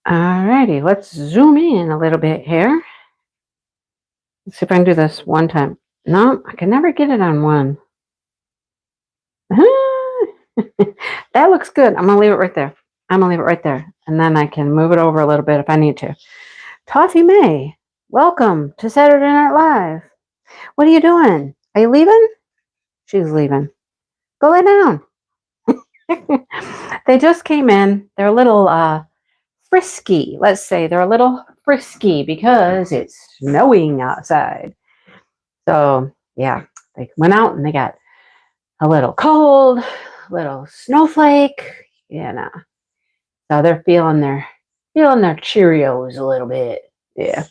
Alrighty, let's zoom in a little bit here. Let's see if I can do this one time. No, I can never get it on one. That looks good. I'm gonna leave it right there. I'm gonna leave it right there. And then I can move it over a little bit if I need to. Toffee May, welcome to Saturday Night Live. What are you doing? Are you leaving? She's leaving. Go lay down. They just came in. They're a little frisky. Let's say they're a little frisky because it's snowing outside. So yeah, they went out and they got a little cold, a little snowflake, So they're feeling their Cheerios a little bit. Yeah.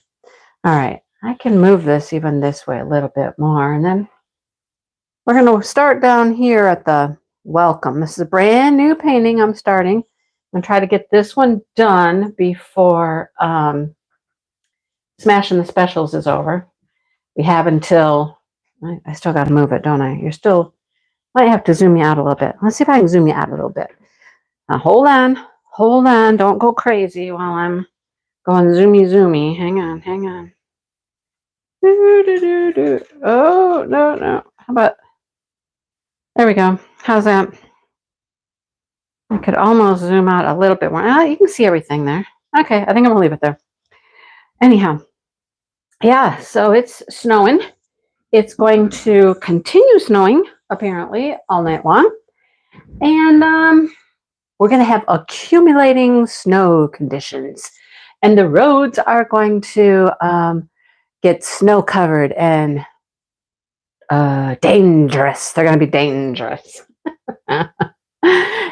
All right. I can move this even this way a little bit more, and then we're going to start down here at the welcome. This is a brand new painting I'm starting. I'm going to try to get this one done before Smashing the Specials is over. We have until, I still got to move it, don't I? Might have to zoom you out a little bit. Let's see if I can zoom you out a little bit. Now hold on. Don't go crazy while I'm going zoomy. Hang on. Oh, no. How about, there we go. How's that? I could almost zoom out a little bit more. You can see everything there. Okay, I think I'm going to leave it there. Anyhow, yeah, so it's snowing. It's going to continue snowing, apparently, all night long. And we're going to have accumulating snow conditions. And the roads are going to get snow covered and dangerous. They're going to be dangerous.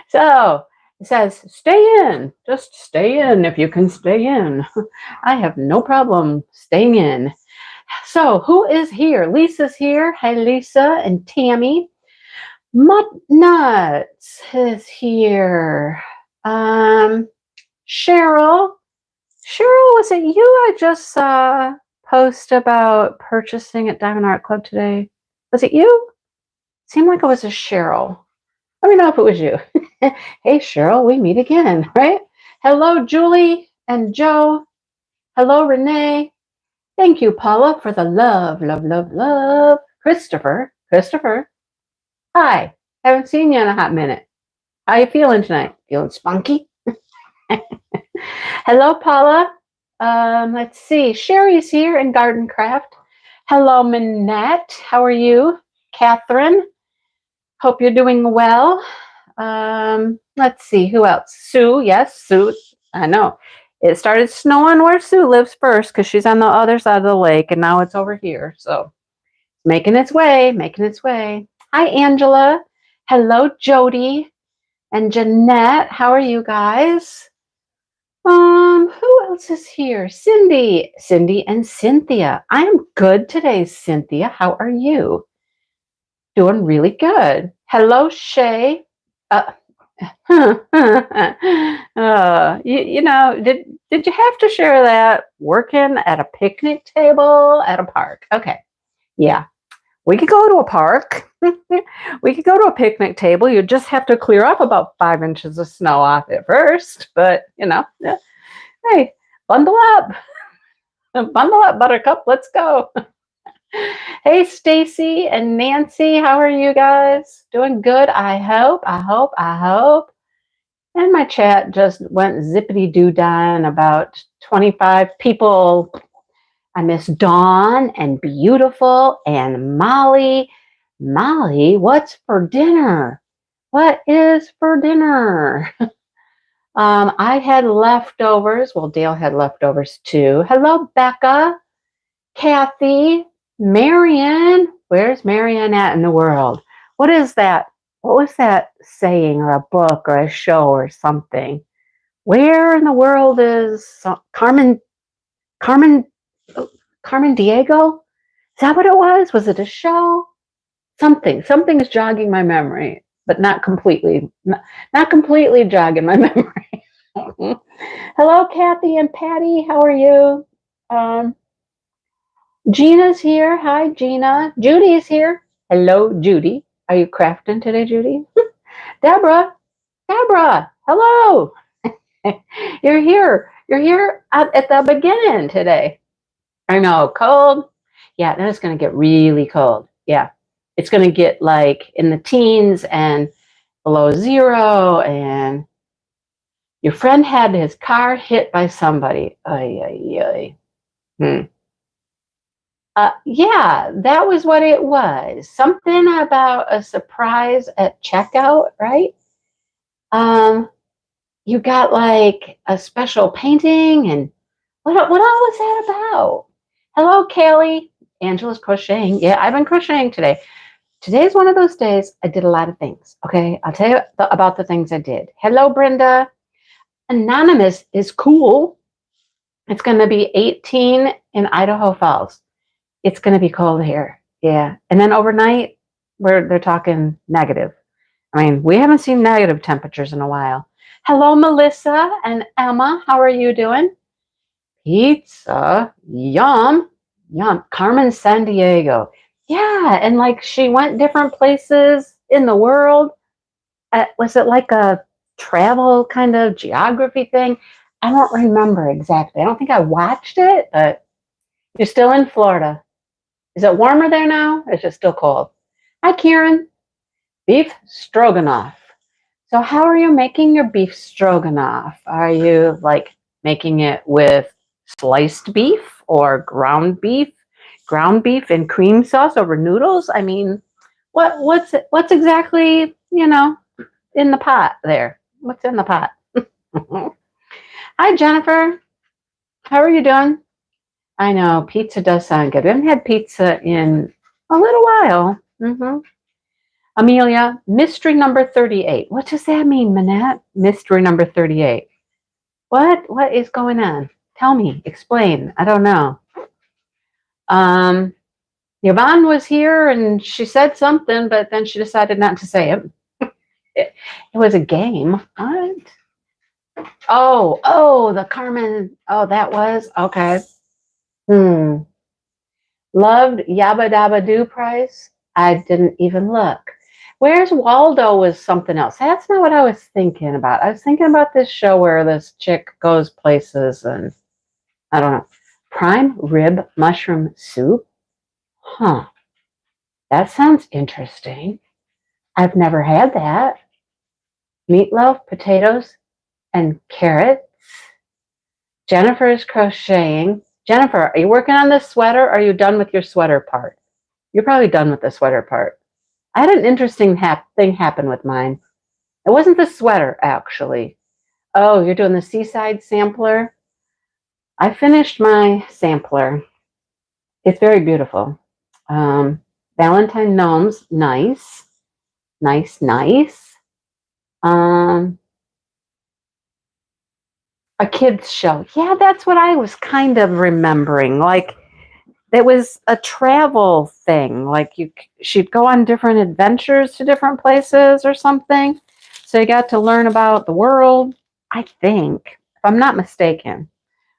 So it says, stay in. Just stay in if you can stay in. I have no problem staying in. So who is here? Lisa's here. Hi, Lisa and Tammy. Mud Nuts is here. Cheryl. Cheryl, was it you I just saw post about purchasing at Diamond Art Club today? Was it you? Seemed like it was a Cheryl. Let me know if it was you. Hey, Cheryl, we meet again, right? Hello, Julie and Joe. Hello, Renee. Thank you, Paula, for the love. Christopher. Hi. Haven't seen you in a hot minute. How you feeling tonight? Feeling spunky? Hello, Paula. Let's see. Sherry's here in Garden Craft. Hello, Minette. How are you? Catherine. Hope you're doing well. Let's see. Who else? Sue. Yes, Sue. I know. It started snowing where Sue lives first because she's on the other side of the lake, and now it's over here. So making its way. Hi, Angela. Hello, Jody and Jeanette. How are you guys? Who else is here? Cindy and Cynthia. I am good today, Cynthia. How are you? Doing really good. Hello, Shay. Did you have to share that working at a picnic table at a park? Okay. Yeah. We could go to a park. We could go to a picnic table. You just have to clear up about 5 inches of snow off it first. But, hey, bundle up. Bundle up, Buttercup. Let's go. Hey, Stacy and Nancy. How are you guys? Doing good, I hope. And my chat just went zippity-doo-dah about 25 people. I miss Dawn and Beautiful and Molly. Molly, what's for dinner? What is for dinner? I had leftovers. Well, Dale had leftovers too. Hello, Becca, Kathy, Marion. Where's Marion at in the world? What is that? What was that saying, or a book or a show or something? Where in the world is Carmen Diego? Is that what it was? Was it a show? Something is jogging my memory, but not completely jogging my memory. Hello, Kathy and Patty. How are you? Gina's here. Hi, Gina. Judy's here. Hello, Judy. Are you crafting today, Judy? Deborah. Hello. You're here. You're here at the beginning today. I know, cold. Yeah, then it's going to get really cold. Yeah, it's going to get like in the teens and below zero. And your friend had his car hit by somebody. Ay, ay, ay. Yeah, that was what it was. Something about a surprise at checkout, right? Um, you got like a special painting, and what all was that about? Hello, Kaylee. Angela's crocheting. Yeah, I've been crocheting today. Today's one of those days I did a lot of things. Okay, I'll tell you about the things I did. Hello, Brenda. Anonymous is cool. It's going to be 18 in Idaho Falls. It's going to be cold here. Yeah. And then overnight, they're talking negative. I mean, we haven't seen negative temperatures in a while. Hello, Melissa and Emma. How are you doing? Pizza. Yum. Yum. Carmen San Diego. Yeah. And like she went different places in the world. Was it like a travel kind of geography thing? I don't remember exactly. I don't think I watched it, but you're still in Florida. Is it warmer there now? Or is it still cold? Hi, Kieran. Beef stroganoff. So, how are you making your beef stroganoff? Are you like making it with sliced beef or ground beef? Ground beef and cream sauce over noodles? I mean, what's exactly, in the pot there? What's in the pot? Hi, Jennifer. How are you doing? I know pizza does sound good. We haven't had pizza in a little while. Amelia, mystery number 38. What does that mean, Manette? Mystery number 38. What is going on? Tell me, explain. I don't know. Yvonne was here and she said something, but then she decided not to say it. It was a game. What? The Carmen. Oh, that was okay. Loved Yabba Dabba Doo prize. I didn't even look. Where's Waldo was something else. That's not what I was thinking about. I was thinking about this show where this chick goes places and I don't know. Prime rib mushroom soup? Huh. That sounds interesting. I've never had that. Meatloaf, potatoes, and carrots. Jennifer is crocheting. Jennifer, are you working on this sweater or are you done with your sweater part? You're probably done with the sweater part. I had an interesting thing happen with mine. It wasn't the sweater, actually. Oh, you're doing the Seaside sampler? I finished my sampler. It's very beautiful. Valentine gnomes, nice. Nice, nice. A kid's show. Yeah, that's what I was kind of remembering. Like, it was a travel thing. Like she'd go on different adventures to different places or something. So you got to learn about the world, I think, if I'm not mistaken.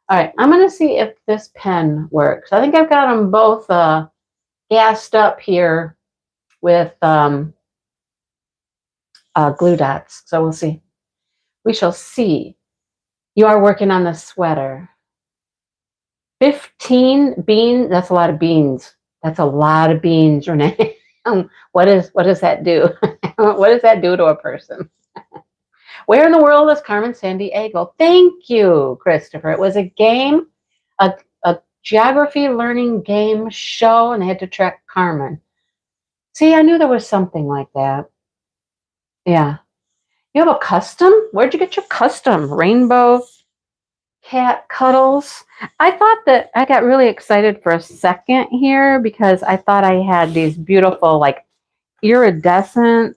All right, I'm going to see if this pen works. I think I've got them both gassed up here with glue dots. So we'll see. We shall see. You are working on the sweater. 15 beans. That's a lot of beans. That's a lot of beans, Renee. What does that do? What does that do to a person? Where in the world is Carmen San Diego? Thank you, Christopher. It was a game, a geography learning game show, and they had to track Carmen. See, I knew there was something like that. Yeah. You have a custom? Where'd you get your custom? Rainbow cat cuddles. I thought that I got really excited for a second here because I thought I had these beautiful, like iridescent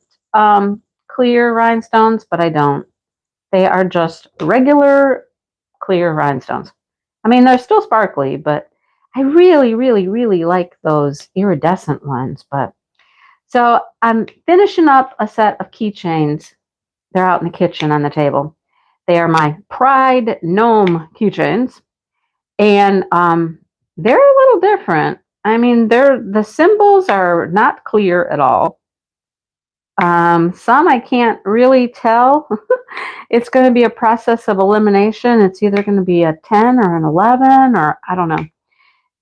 clear rhinestones, but I don't. They are just regular clear rhinestones. I mean, they're still sparkly, but I really, really, really like those iridescent ones. But so I'm finishing up a set of keychains. They're out in the kitchen on the table. They are my Pride Gnome keychains, and they're a little different. I mean, the symbols are not clear at all. Some I can't really tell. It's going to be a process of elimination. It's either going to be a 10 or an 11 or I don't know.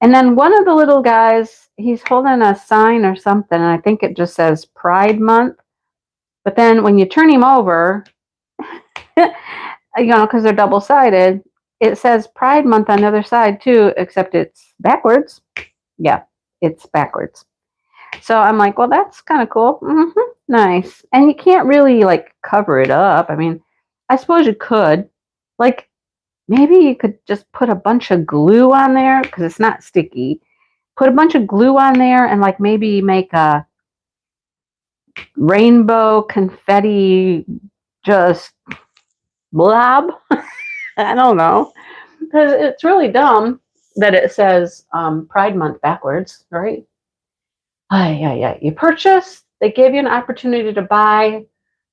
And then one of the little guys, he's holding a sign or something, and I think it just says Pride Month. But then when you turn him over, because they're double-sided, it says Pride Month on the other side too, except it's backwards. Yeah, it's backwards. So I'm like, well, that's kind of cool. Nice. And you can't really like cover it up. I mean, I suppose you could. Like, maybe you could just put a bunch of glue on there because it's not sticky. Put a bunch of glue on there and like maybe make a rainbow confetti just blob. I don't know. Because it's really dumb that it says Pride Month backwards, right? Yeah. You purchase, they give you an opportunity to buy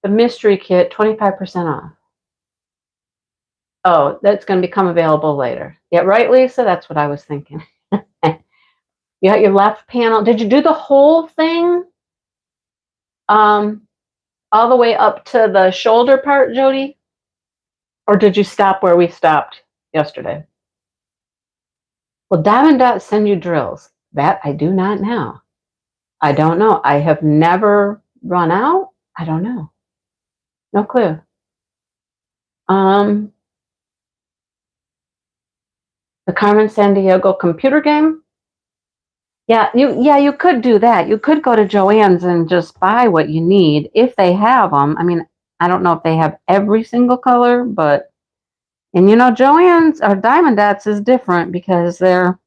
the mystery kit 25% off. Oh, that's going to become available later. Yeah, right, Lisa? That's what I was thinking. You got your left panel. Did you do the whole thing? All the way up to the shoulder part, Jody? Or did you stop where we stopped yesterday? Well, Diamond Dot send you drills. That I do not know. I don't know. I have never run out. I don't know. No clue. The Carmen Sandiego computer game. Yeah, you could do that. You could go to Joann's and just buy what you need if they have them. I mean, I don't know if they have every single color, but and Joann's or Diamond Dots is different because they're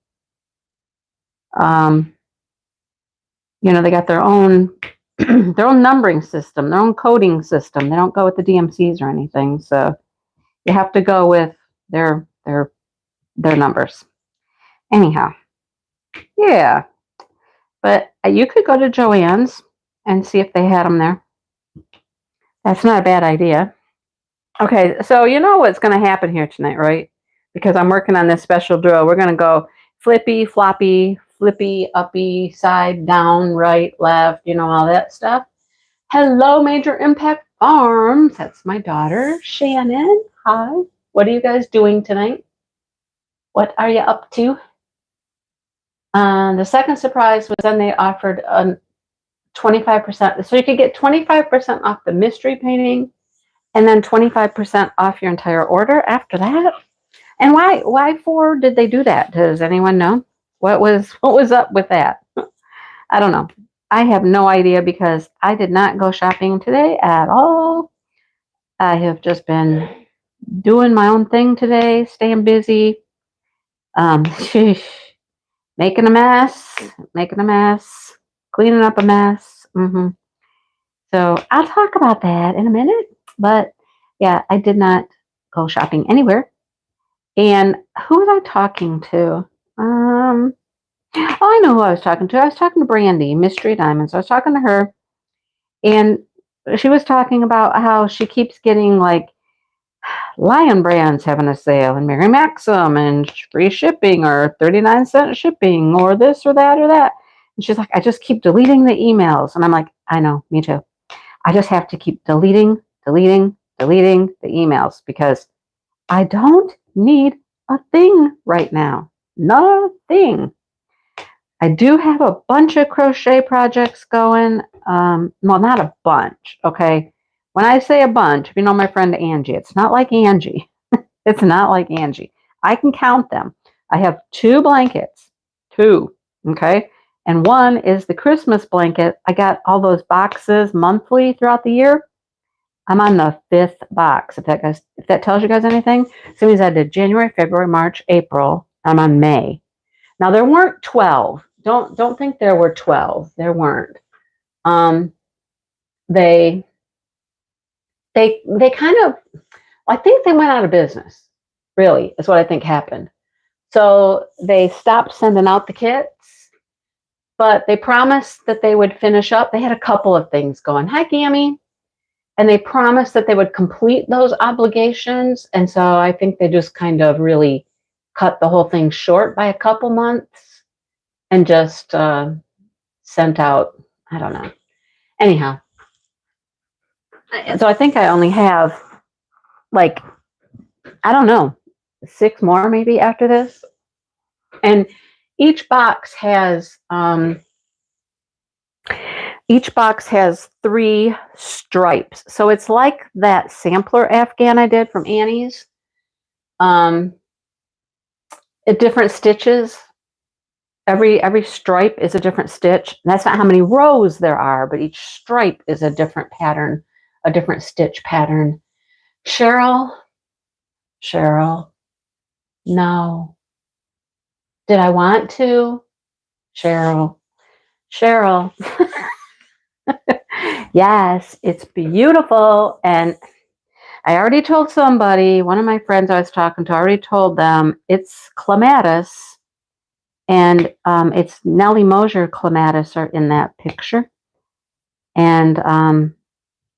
they got their own their own numbering system, their own coding system. They don't go with the DMCs or anything, so you have to go with their numbers. Anyhow, yeah. But you could go to Joann's and see if they had them there. That's not a bad idea. Okay, so you know what's going to happen here tonight, right? Because I'm working on this special drill. We're going to go flippy, floppy, flippy, uppy, side, down, right, left, all that stuff. Hello, Major Impact Farms. That's my daughter, Shannon. Hi. What are you guys doing tonight? What are you up to? The second surprise was then they offered a 25%. So you could get 25% off the mystery painting and then 25% off your entire order after that. And why for did they do that? Does anyone know? What was up with that? I don't know. I have no idea because I did not go shopping today at all. I have just been doing my own thing today, staying busy. Making a mess, cleaning up a mess. So I'll talk about that in a minute. But yeah, I did not go shopping anywhere. And who was I talking to? Oh, I know who I was talking to. I was talking to Brandy, Mystery Diamonds. I was talking to her, and she was talking about how she keeps getting like Lion Brand's having a sale and Mary Maxim and free shipping or 39-cent shipping or this or that or that. And she's like, I just keep deleting the emails. And I'm like, I know, me too. I just have to keep deleting the emails because I don't need a thing right now. Nothing. I do have a bunch of crochet projects going. Well, not a bunch, okay? When I say a bunch, if you know my friend Angie, it's not like Angie. It's not like Angie. I can count them. I have 2 blankets. 2, okay? And one is the Christmas blanket. I got all those boxes monthly throughout the year. I'm on the 5th box. If that tells you guys anything, so means I did January, February, March, April. I'm on May. Now there weren't 12. Don't think there were 12. There weren't. They kind of, I think they went out of business. Really, is what I think happened. So they stopped sending out the kits, but they promised that they would finish up. They had a couple of things going. Hi, Gammy. And they promised that they would complete those obligations. And so I think they just kind of really cut the whole thing short by a couple months and just sent out, I don't know. Anyhow, So I think I only have like, I don't know, 6 more maybe after this. And each box has 3 stripes. So it's like that sampler Afghan I did from Annie's. At different stitches. Every stripe is a different stitch. And that's not how many rows there are, but each stripe is a different pattern, a different stitch pattern. Cheryl, no. Did I want to? Cheryl. Yes, it's beautiful. And I already told somebody, one of my friends I was talking to, I already told them it's clematis. And it's Nellie Mosier clematis are in that picture. And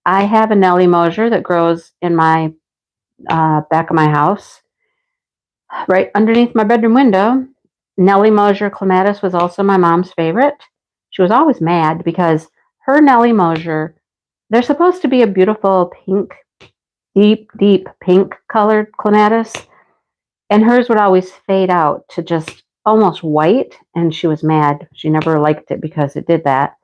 I have a Nellie Mosier that grows in my back of my house, right underneath my bedroom window. Nellie Mosier clematis was also my mom's favorite. She was always mad because her Nellie Mosier, they're supposed to be a beautiful pink, deep pink colored clematis. And hers would always fade out to just almost white. And she was mad. She never liked it because it did that.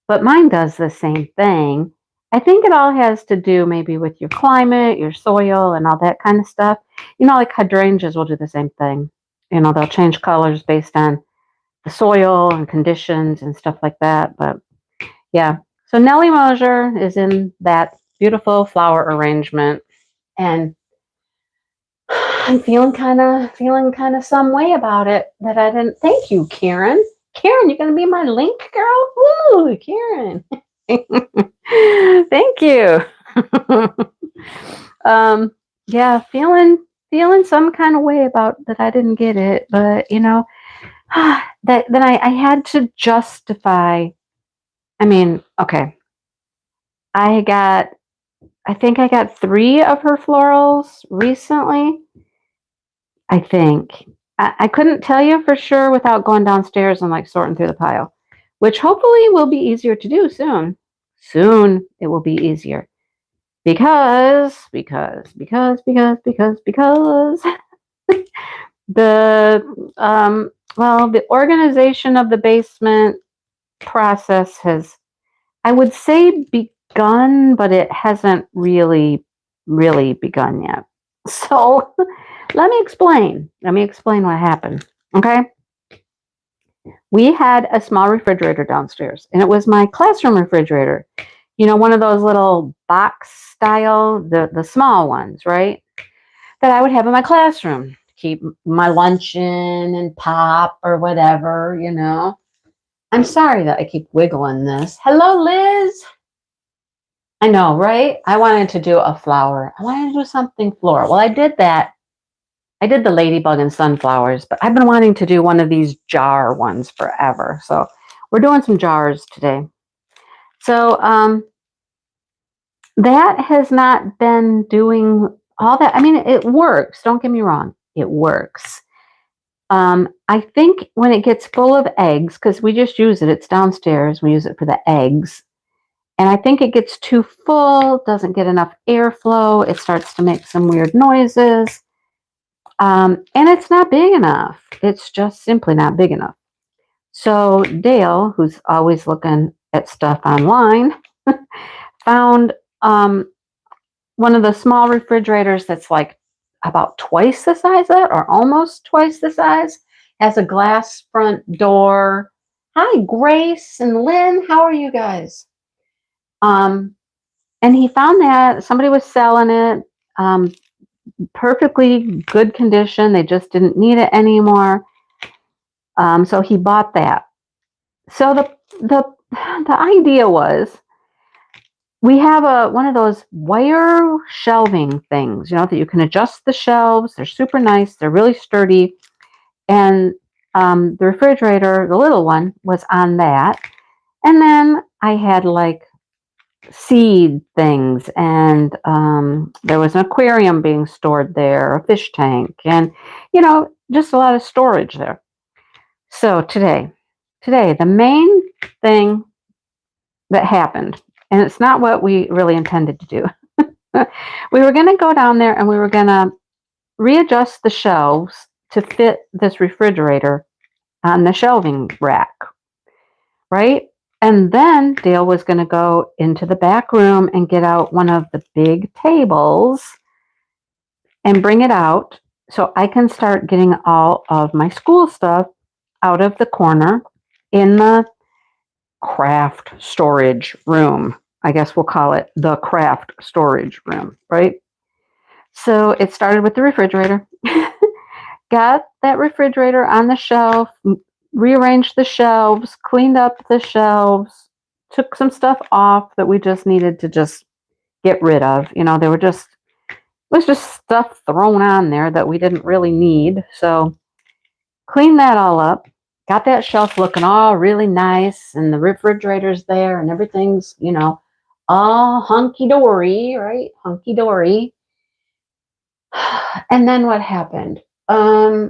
But mine does the same thing. I think it all has to do maybe with your climate, your soil, and all that kind of stuff. You know, like hydrangeas will do the same thing. You know, they'll change colors based on the soil and conditions and stuff like that. But yeah, so Nellie Mosier is in that beautiful flower arrangement. And I'm feeling kind of some way about it that I didn't. Thank you, Karen. Karen, you're gonna be my link girl. Woo, Karen. Thank you. Yeah, feeling some kind of way about that I didn't get it, but you know, that then I had to justify. I mean, okay, I think I got 3 of her florals recently. I think. I couldn't tell you for sure without going downstairs and like sorting through the pile, which hopefully will be easier to do soon. Soon it will be easier because the the organization of the basement process has, I would say, begun, but it hasn't really begun yet. So let me explain what happened. Okay, we had a small refrigerator downstairs, and it was my classroom refrigerator. You know, one of those little box style, the small ones, right? That I would have in my classroom to keep my lunch in and pop or whatever, you know. I'm sorry that I keep wiggling this. Hello, Liz. I know, right? I wanted to do a flower. I wanted to do something floral. Well, I did that. I did the ladybug and sunflowers, but I've been wanting to do one of these jar ones forever. So we're doing some jars today. So that has not been doing all that. I mean, it works. Don't get me wrong. It works. I think when it gets full of eggs, because we just use it, it's downstairs. We use it for the eggs. And I think it gets too full, doesn't get enough airflow. It starts to make some weird noises. And it's not big enough. It's just simply not big enough. So Dale, who's always looking at stuff online, found one of the small refrigerators that's like about twice the size of it, or almost twice the size, has a glass front door. Hi, Grace and Lynn. How are you guys? And he found that somebody was selling it, perfectly good condition. They just didn't need it anymore. So he bought that. So the idea was, we have one of those wire shelving things, you know, that you can adjust the shelves. They're super nice. They're really sturdy. And the refrigerator, the little one, was on that. And then I had like seed things, and there was an aquarium being stored there, a fish tank, and, you know, just a lot of storage there. So today, the main thing that happened, and it's not what we really intended to do. We were going to go down there and we were going to readjust the shelves to fit this refrigerator on the shelving rack, right? And then Dale was going to go into the back room and get out one of the big tables and bring it out so I can start getting all of my school stuff out of the corner in the craft storage room. I guess we'll call it the craft storage room, right? So it started with the refrigerator. Got that refrigerator on the shelf, rearranged the shelves, cleaned up the shelves, took some stuff off that we just needed to just get rid of. They were just, it was just stuff thrown on there that we didn't really need. So cleaned that all up, got that shelf looking all really nice, and the refrigerator's there, and everything's, all hunky-dory, right? Hunky-dory. And then what happened? Hi,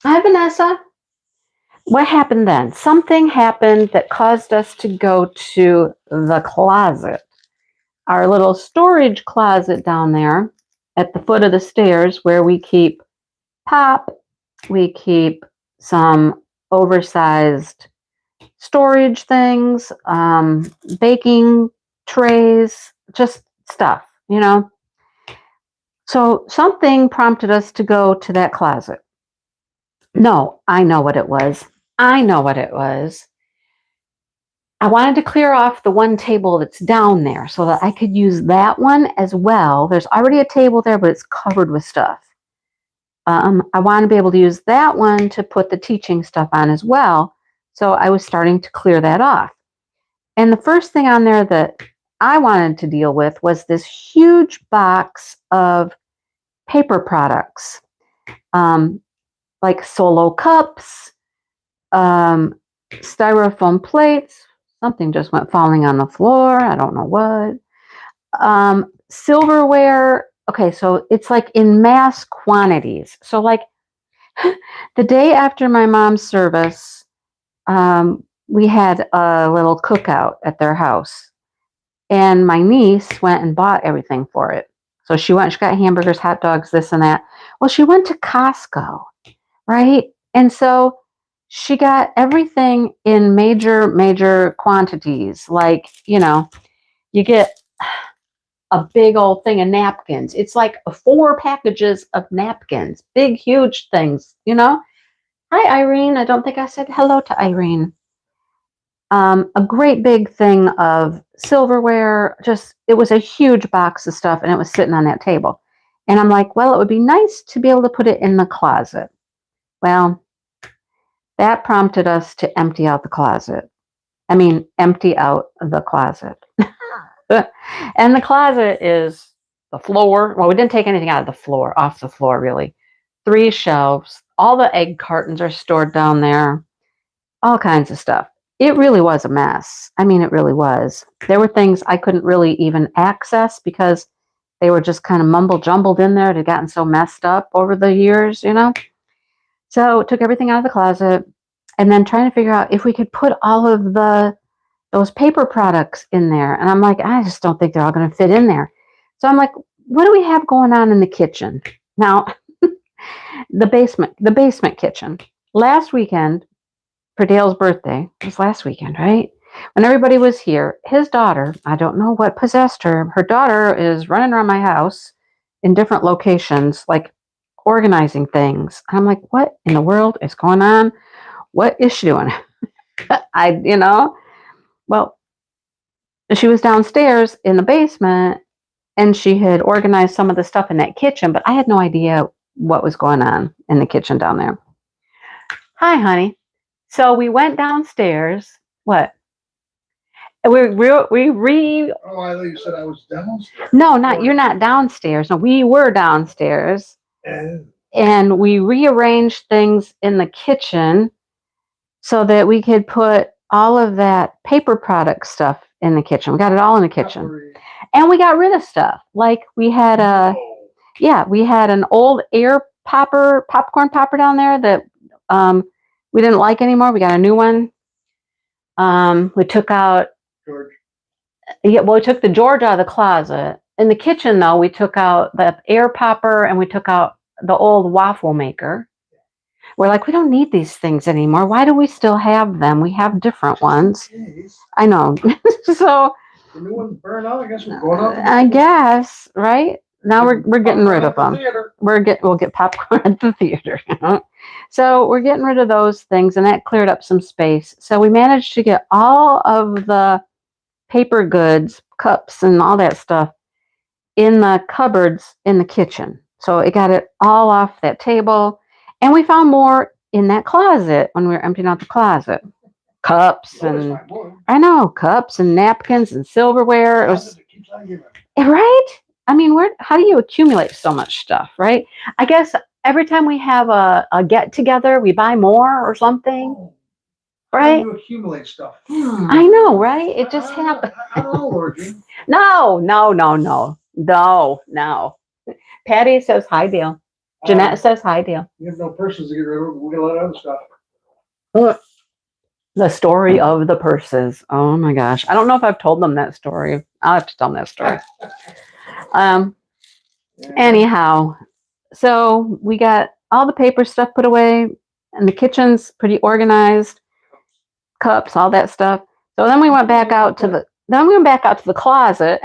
Vanessa. What happened then? Something happened that caused us to go to the closet. Our little storage closet down there at the foot of the stairs where we keep Pop. We keep some oversized storage things, baking trays, just stuff, So something prompted us to go to that closet. No, I know what it was. I wanted to clear off the one table that's down there so that I could use that one as well. There's already a table there, but it's covered with stuff. I want to be able to use that one to put the teaching stuff on as well. So I was starting to clear that off. And the first thing on there that I wanted to deal with was this huge box of paper products, like solo cups, styrofoam plates. Something just went falling on the floor. I don't know what. Silverware. Okay, so it's like in mass quantities. So like the day after my mom's service, we had a little cookout at their house. And my niece went and bought everything for it. So she got hamburgers, hot dogs, this and that. Well, she went to Costco, right? And so she got everything in major quantities. Like, you get a big old thing of napkins. It's like 4 packages of napkins, big, huge things, Hi, Irene. I don't think I said hello to Irene. A great big thing of silverware. It was a huge box of stuff, and it was sitting on that table. And I'm like, well, it would be nice to be able to put it in the closet. Well, that prompted us to empty out the closet. Empty out the closet. And the closet is the floor. Well, we didn't take anything off the floor, really. 3 shelves. All the egg cartons are stored down there. All kinds of stuff. It really was a mess. It really was. There were things I couldn't really even access because they were just kind of mumble jumbled in there. It had gotten so messed up over the years, So took everything out of the closet and then trying to figure out if we could put all of those paper products in there. And I'm like, I just don't think they're all going to fit in there. So I'm like, what do we have going on in the kitchen? Now, the basement kitchen. Last weekend, for Dale's birthday, it was last weekend, right? When everybody was here, his daughter, I don't know what possessed her. Her daughter is running around my house in different locations, like organizing things. I'm like, what in the world is going on? What is she doing? Well, she was downstairs in the basement and she had organized some of the stuff in that kitchen, but I had no idea what was going on in the kitchen down there. Hi, honey. So we went downstairs. What? Oh, I thought you said I was downstairs. No, you're not downstairs. No, we were downstairs. And we rearranged things in the kitchen so that we could put all of that paper product stuff in the kitchen. We got it all in the kitchen. And we got rid of stuff. Like we had an old popcorn popper down there that we didn't like anymore. We got a new one. We took out Yeah, well, we took the George out of the closet. In the kitchen, though, we took out the air popper and we took out the old waffle maker. We're like, we don't need these things anymore. Why do we still have them? We have different ones. I know. So The new ones burn out. I guess we're going out. I guess, right? Now we're getting rid of them. We'll get popcorn at the theater. So we're getting rid of those things, and that cleared up some space. So we managed to get all of the paper goods, cups, and all that stuff in the cupboards in the kitchen. So it got it all off that table. And we found more in that closet when we were emptying out the closet. Cups and cups and napkins and silverware. It was right. I mean, how do you accumulate so much stuff, right? I guess every time we have a get together, we buy more or something. Right? You accumulate stuff. I know, right? It just happens. I don't know, Lord. No. Patty says hi, Dale. Jeanette says hi, Dale. You have no purses to get rid of. We got a lot of other stuff. The story of the purses. Oh my gosh. I don't know if I've told them that story. I'll have to tell them that story. Anyhow, so we got all the paper stuff put away and the kitchen's pretty organized. Cups, all that stuff. So then we went back out to the closet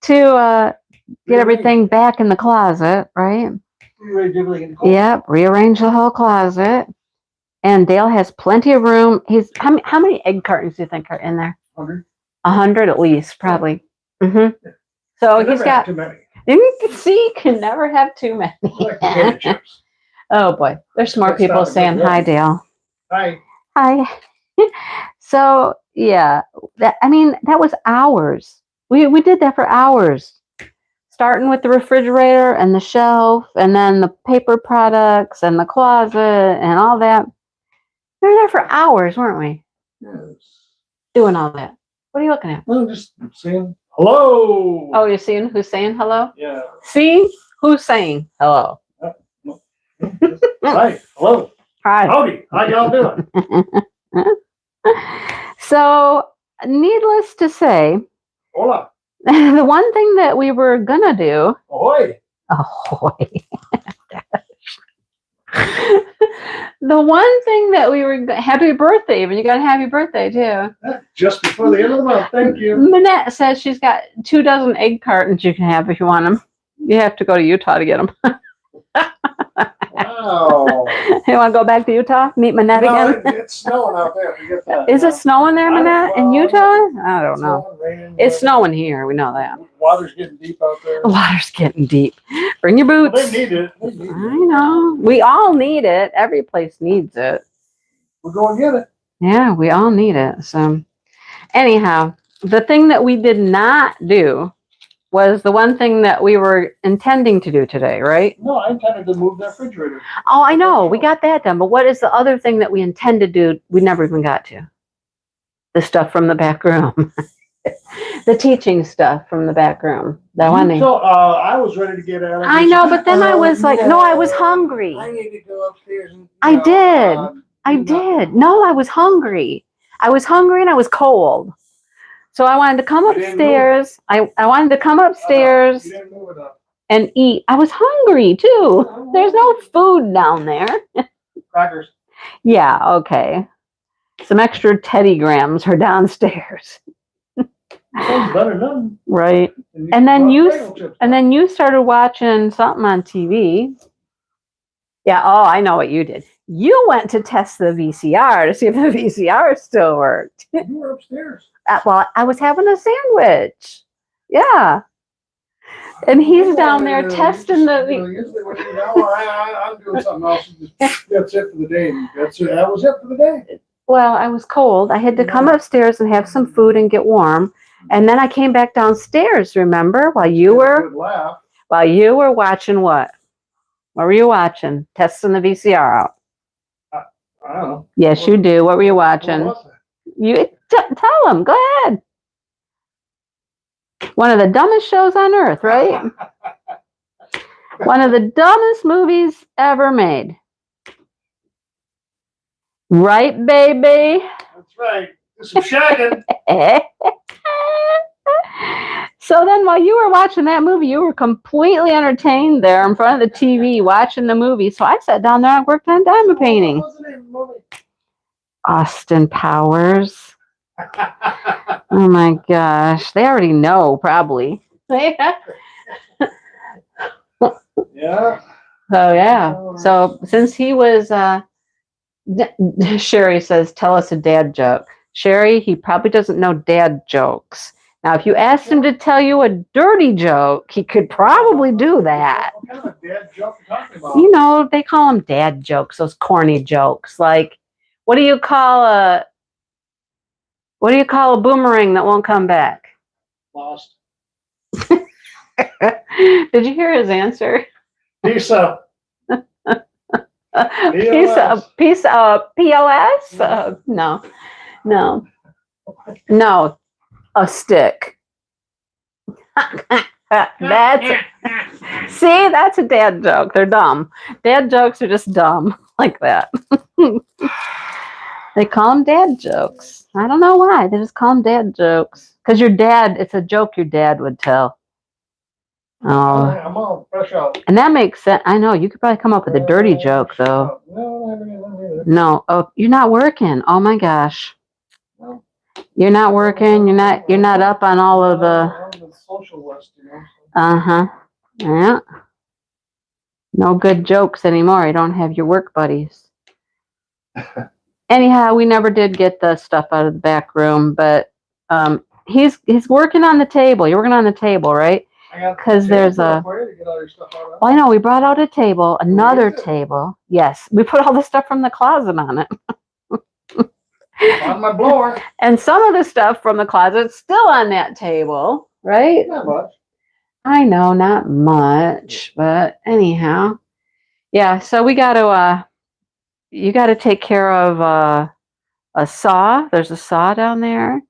to get everything back in the closet, right? Yep, rearrange the whole closet. And Dale has plenty of room. How many egg cartons do you think are in there? 100. 100 at least, probably. Mm-hmm. So he's got too many. You can never have too many. Like potato chips. Oh boy, there's more people saying hi, Dale. Hi. Hi. So yeah, that was hours. We did that for hours, starting with the refrigerator and the shelf, and then the paper products and the closet and all that. We were there for hours, weren't we? Yes. Doing all that. What are you looking at? I'm just saying hello. Oh, you're seeing who's saying hello? Yeah. See who's saying hello? Hi. Hello. Hi. Howdy. How y'all doing? So, needless to say, Hola. the one thing that we were gonna do. Ahoy. The one thing that we were happy birthday, even you got a happy birthday too. Just before the end of the month. Thank you. Minette says she's got 24 egg cartons you can have if you want them. You have to go to Utah to get them. Wow. You want to go back to Utah? Meet Minette again? It's snowing out there. We get that. Is it snowing there, Minette, in Utah? I don't know. Raining, It's snowing here. We know that. Water's getting deep out there. The water's getting deep. Bring your boots. Well, they need it. I know. We all need it. Every place needs it. We're going to get it. Yeah, we all need it. So anyhow, the thing that we did not do was the one thing that we were intending to do today, right? No, I intended to move that refrigerator. Oh, I know. We got that done. But what is the other thing that we intended to do? We never even got to. The stuff from the back room. The teaching stuff from the back room. That one. So I was ready to get out. I know, but then I was like, no, I was hungry. I need to go upstairs. And, I did. No, I was hungry. I was hungry and I was cold. So I wanted to come upstairs. I wanted to come upstairs and eat. I was hungry too. There's no food down there. Crackers. Yeah, okay. Some extra Teddy Grahams are downstairs. Sounds better than nothing. Right. And then you started watching something on TV. Yeah, oh, I know what you did. You went to test the VCR to see if the VCR still worked. You were upstairs. Well, I was having a sandwich. Yeah. And he's down there testing I'm doing something else. That's it for the day. That was it for the day. Well, I was cold. I had to come upstairs and have some food and get warm. And then I came back downstairs, remember? While you were watching what? What were you watching? Testing the VCR out. I don't know. Yes, you do. What were you watching? What was You tell them. Go ahead. One of the dumbest shows on earth, right? One of the dumbest movies ever made. Right, baby? That's right. There's some shagging. So then while you were watching that movie, you were completely entertained there in front of the TV watching the movie. So I sat down there and worked on diamond painting. What was the name of the movie? Austin Powers. Oh my gosh. They already know, probably. Yeah. So yeah. So since he was Sherry says, tell us a dad joke. Sherry, he probably doesn't know dad jokes. Now, if you asked him to tell you a dirty joke, he could probably do that. What kind of a dad joke are you talking about? You know, they call them dad jokes, those corny jokes. Like, what do you call a boomerang that won't come back? Lost. Did you hear his answer? Peace up. Piece of POS? No, a stick. That's a dad joke. They're dumb. Dad jokes are just dumb like that. They call them dad jokes. I don't know why. They just call them dad jokes. Because it's a joke your dad would tell. Oh. I'm all fresh out. And that makes sense. I know. You could probably come up with a dirty joke, though. No. Oh, you're not working. Oh, my gosh. No. You're not working. You're not up on all of the... I'm the social list, you know. Uh-huh. Yeah. No good jokes anymore. You don't have your work buddies. Anyhow, we never did get the stuff out of the back room, but he's working on the table. You're working on the table, right? Because there's a... Well, I know. We brought out a table, another table. Yes. We put all the stuff from the closet on it. On my blower. And some of the stuff from the closet's still on that table, right? Not much. I know, not much, but anyhow. Yeah, so we got to, you got to take care of a saw. There's a saw down there.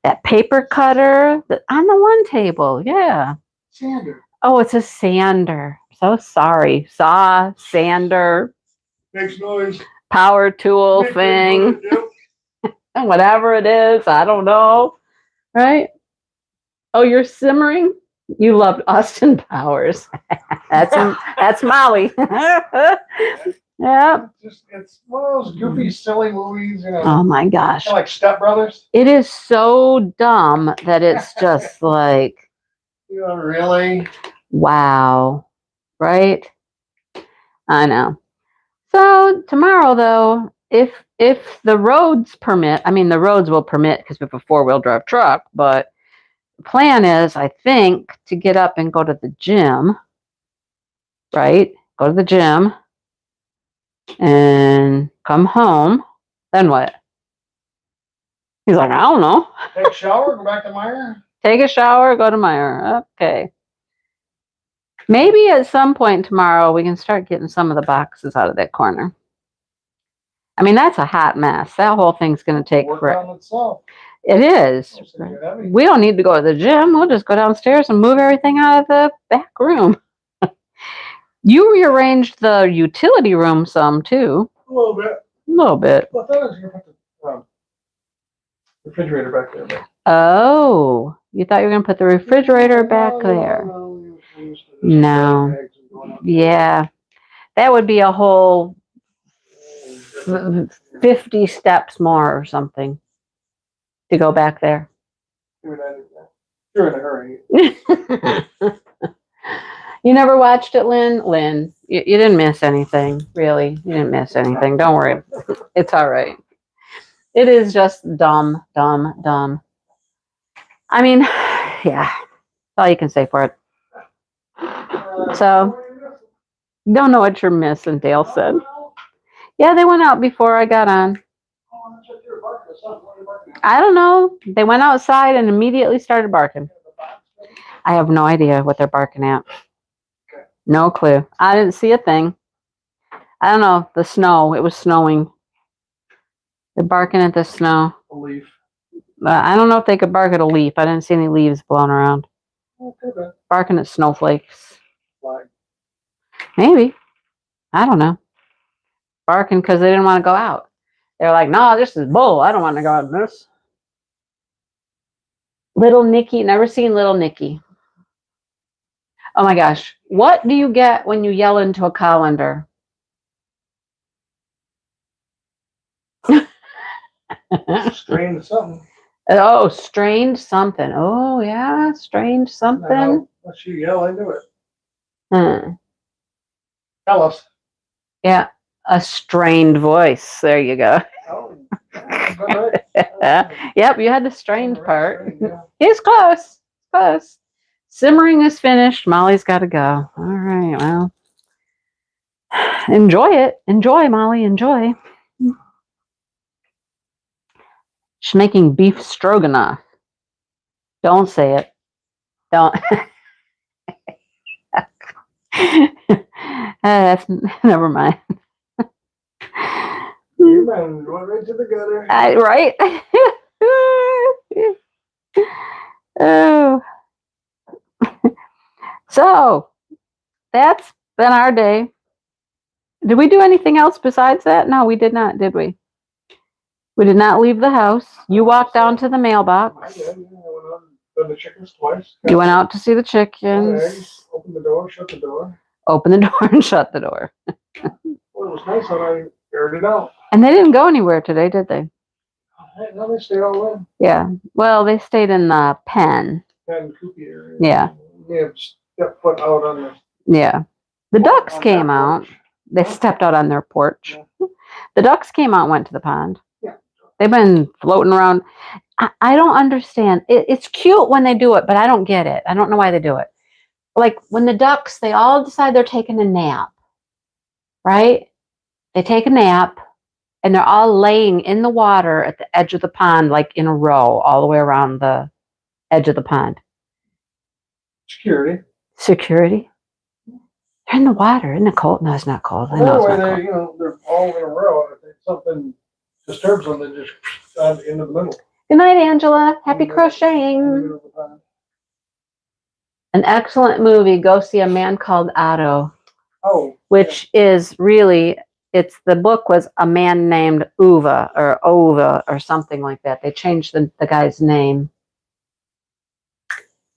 That paper cutter on the one table. Yeah. Sander. Oh, it's a sander. So sorry. Saw, sander. Makes noise. Power tool thing. Whatever it is. I don't know. Right? Oh, you're simmering? You loved Austin Powers. That's Molly. Yeah. It's one of those goofy, silly movies, you know. Oh my gosh. Kind of like Step Brothers. It is so dumb that it's just like, You know, really? wow. Right? I know. So tomorrow, though, if the roads permit, I mean, the roads will permit because we have a 4-wheel drive truck, but the plan is, I think, to get up and go to the gym, right? Go to the gym and come home. Then what? He's like, I don't know. Take a shower, go back to Meyer? Take a shower, go to Meyer. Okay. Maybe at some point tomorrow we can start getting some of the boxes out of that corner. I mean, that's a hot mess. That whole thing's going to take forever. It is. We don't need to go to the gym. We'll just go downstairs and move everything out of the back room. You rearranged the utility room some, too. A little bit. A little bit. Well, I thought I was going to put the refrigerator back there. But... Oh, you thought you were going to put the refrigerator back there. No. Yeah. That would be a whole 50 steps more or something to go back there. You're in a hurry. You never watched it, Lynn? Lynn, you didn't miss anything, really. You didn't miss anything. Don't worry. It's all right. It is just dumb, dumb, dumb. I mean, yeah. That's all you can say for it. So, don't know what you're missing, Dale said. Yeah, they went out before I got on. I don't know. They went outside and immediately started barking. I have no idea what they're barking at. No clue. I didn't see a thing. I don't know. The snow. It was snowing. They're barking at the snow. A leaf. I don't know if they could bark at a leaf. I didn't see any leaves blowing around. Okay. Barking at snowflakes. Flag. Maybe. I don't know. Barking because they didn't want to go out. They're like, no, this is bull. I don't want to go out in this. Little Nicky, never seen Little Nicky. Oh my gosh. What do you get when you yell into a colander? Strain something. Oh, strained something. Oh, yeah, strained something. Let's you yell into it. Hmm. Tell us. Yeah, a strained voice. There you go. Oh, right. Yep, you had the strained part. Strained, yeah. He's close. Close. Simmering is finished. Molly's got to go. All right, well. Enjoy it. Enjoy, Molly. Enjoy. She's making beef stroganoff. Don't say it. Don't. That's never mind. You man, went right to the gutter. Right? Oh. So that's been our day. Did we do anything else besides that? No, we did not, did we? We did not leave the house. You walked down to the I mailbox. did. I went out and fed the chickens twice. You went out to see the Eggs, chickens. open the door, shut the door. Open the door and shut the door. Well, it was nice when I aired it out. And they didn't go anywhere today, did they? No, they stayed all in. Yeah. Well, they stayed in the pen. And Koopy area. Yeah. They have stepped foot out on the. Yeah. The ducks on came that out. porch. They stepped out on their porch. Yeah. The ducks came out and went to the pond. Yeah. They've been floating around. I don't understand. It's cute when they do it, but I don't get it. I don't know why they do it. Like when the ducks, they all decide they're taking a nap, right? They take a nap and they're all laying in the water at the edge of the pond, like in a row, all the way around the edge of the pond. Security. Security? They're in the water. Isn't it cold? No, it's not cold. I know That it's way not cold. they, they're all in a row. And if something disturbs them, they just dive into the middle. Good night, Angela. Happy In the crocheting. middle of the pond. An excellent movie. Go see A Man Called Otto, Oh. which is really, the book was A Man Named Uva or Ova or something like that. They changed the guy's name.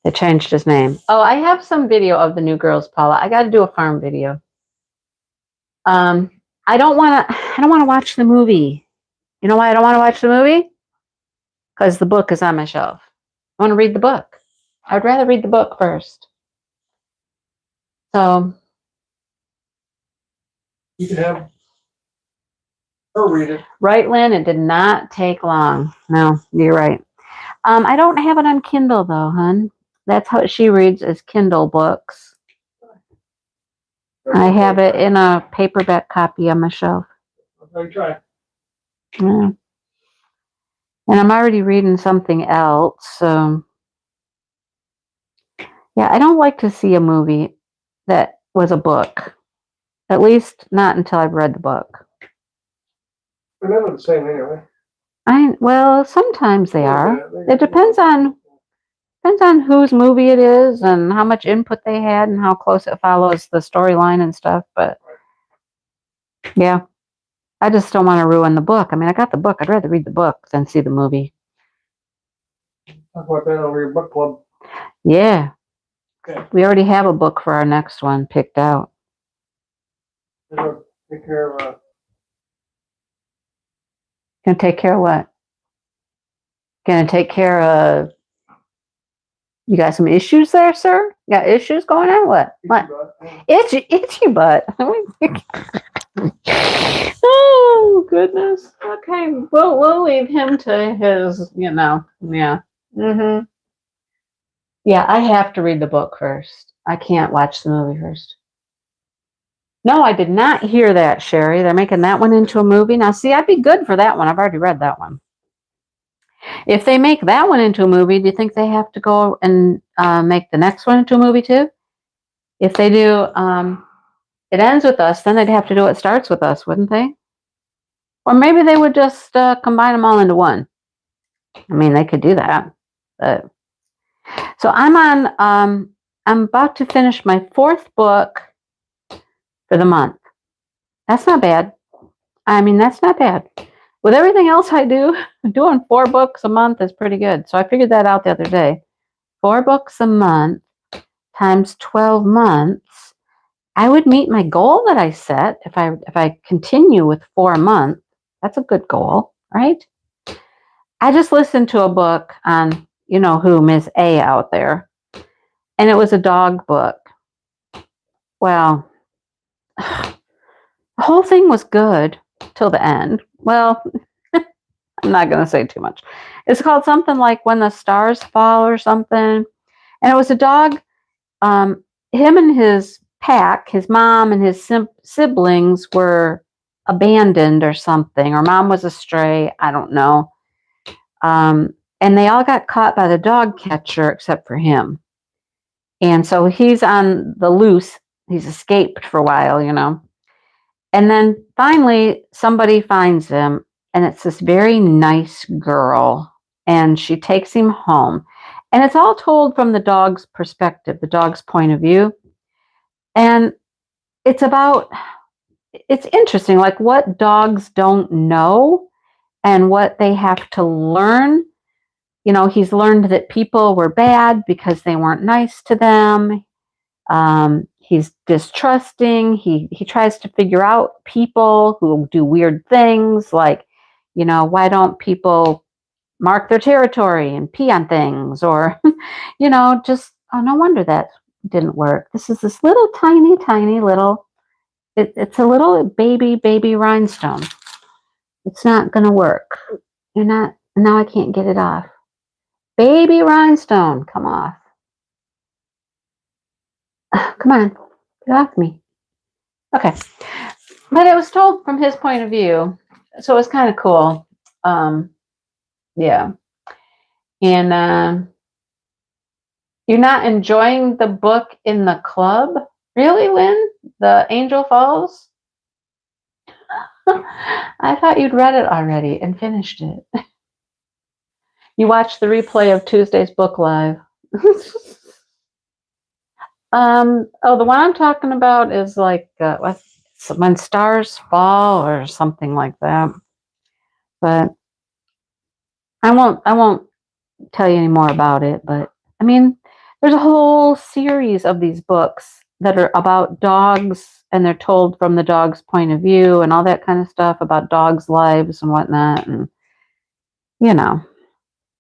They changed his name. Oh, I have some video of the new girls, Paula. I got to do a farm video. I don't want to watch the movie. You know why I don't want to watch the movie? Because the book is on my shelf. I want to read the book. I'd rather read the book first. So You can have her read it. right, Lynn, it did not take long. No, you're right. I don't have it on Kindle though, hon. That's how she reads, is Kindle books. I have it in a paperback copy on my shelf. Okay, try. Yeah. And I'm already reading something else. So yeah, I don't like to see a movie that was a book. At least not until I've read the book. They're never the same anyway. Well, sometimes they are. It depends on whose movie it is and how much input they had and how close it follows the storyline and stuff. But yeah, I just don't want to ruin the book. I mean, I got the book. I'd rather read the book than see the movie. Talk about that over your book club. Yeah. Okay. We already have a book for our next one picked out. Take care of Gonna take care of what? Gonna take care of. You got some issues there, sir? You got issues going on? What? What? Itchy butt. Oh goodness. Okay, we'll leave him to his. Yeah. Mm-hmm. Yeah, I have to read the book first. I can't watch the movie first. No, I did not hear that, Sherry. They're making that one into a movie. Now, see, I'd be good for that one. I've already read that one. If they make that one into a movie, do you think they have to go and make the next one into a movie too? If they do, It Ends With Us, then they'd have to do It Starts With Us, wouldn't they? Or maybe they would just combine them all into one. I mean, they could do that. But so I'm about to finish my 4th book for the month. That's not bad. I mean, that's not bad. with everything else I do, doing 4 books a month is pretty good. So I figured that out the other day. 4 books a month times 12 months, I would meet my goal that I set if I continue with 4 a month. That's a good goal, right? I just listened to a book on, you know who, Miss A out there, and it was a dog book. Well, the whole thing was good till the end. Well, I'm not going to say too much. It's called something like When the Stars Fall or something. And it was a dog. Him and his pack, his mom and his siblings were abandoned or something, or mom was a stray. I don't know. And they all got caught by the dog catcher except for him. And so he's on the loose. He's escaped for a while, you know. And then finally, somebody finds him, and it's this very nice girl, and she takes him home. And it's all told from the dog's perspective, the dog's point of view. And it's interesting, like what dogs don't know and what they have to learn. You know, he's learned that people were bad because they weren't nice to them. He's distrusting. He tries to figure out people who do weird things, like, you know, why don't people mark their territory and pee on things, or, you know, just, oh, no wonder that didn't work. This is this little tiny little. It's a little baby rhinestone. It's not gonna work. You're not. Now I can't get it off. Baby rhinestone, come off. Come on, get off me. Okay. But it was told from his point of view. So it was kind of cool. Yeah. And you're not enjoying the book in the club? Really, Lynn? The Angel Falls? I thought you'd read it already and finished it. You watched the replay of Tuesday's book live. Oh, the one I'm talking about is like When Stars Fall or something like that. But I won't tell you any more about it. But I mean, there's a whole series of these books that are about dogs, and they're told from the dog's point of view and all that kind of stuff about dogs' lives and whatnot. And, you know,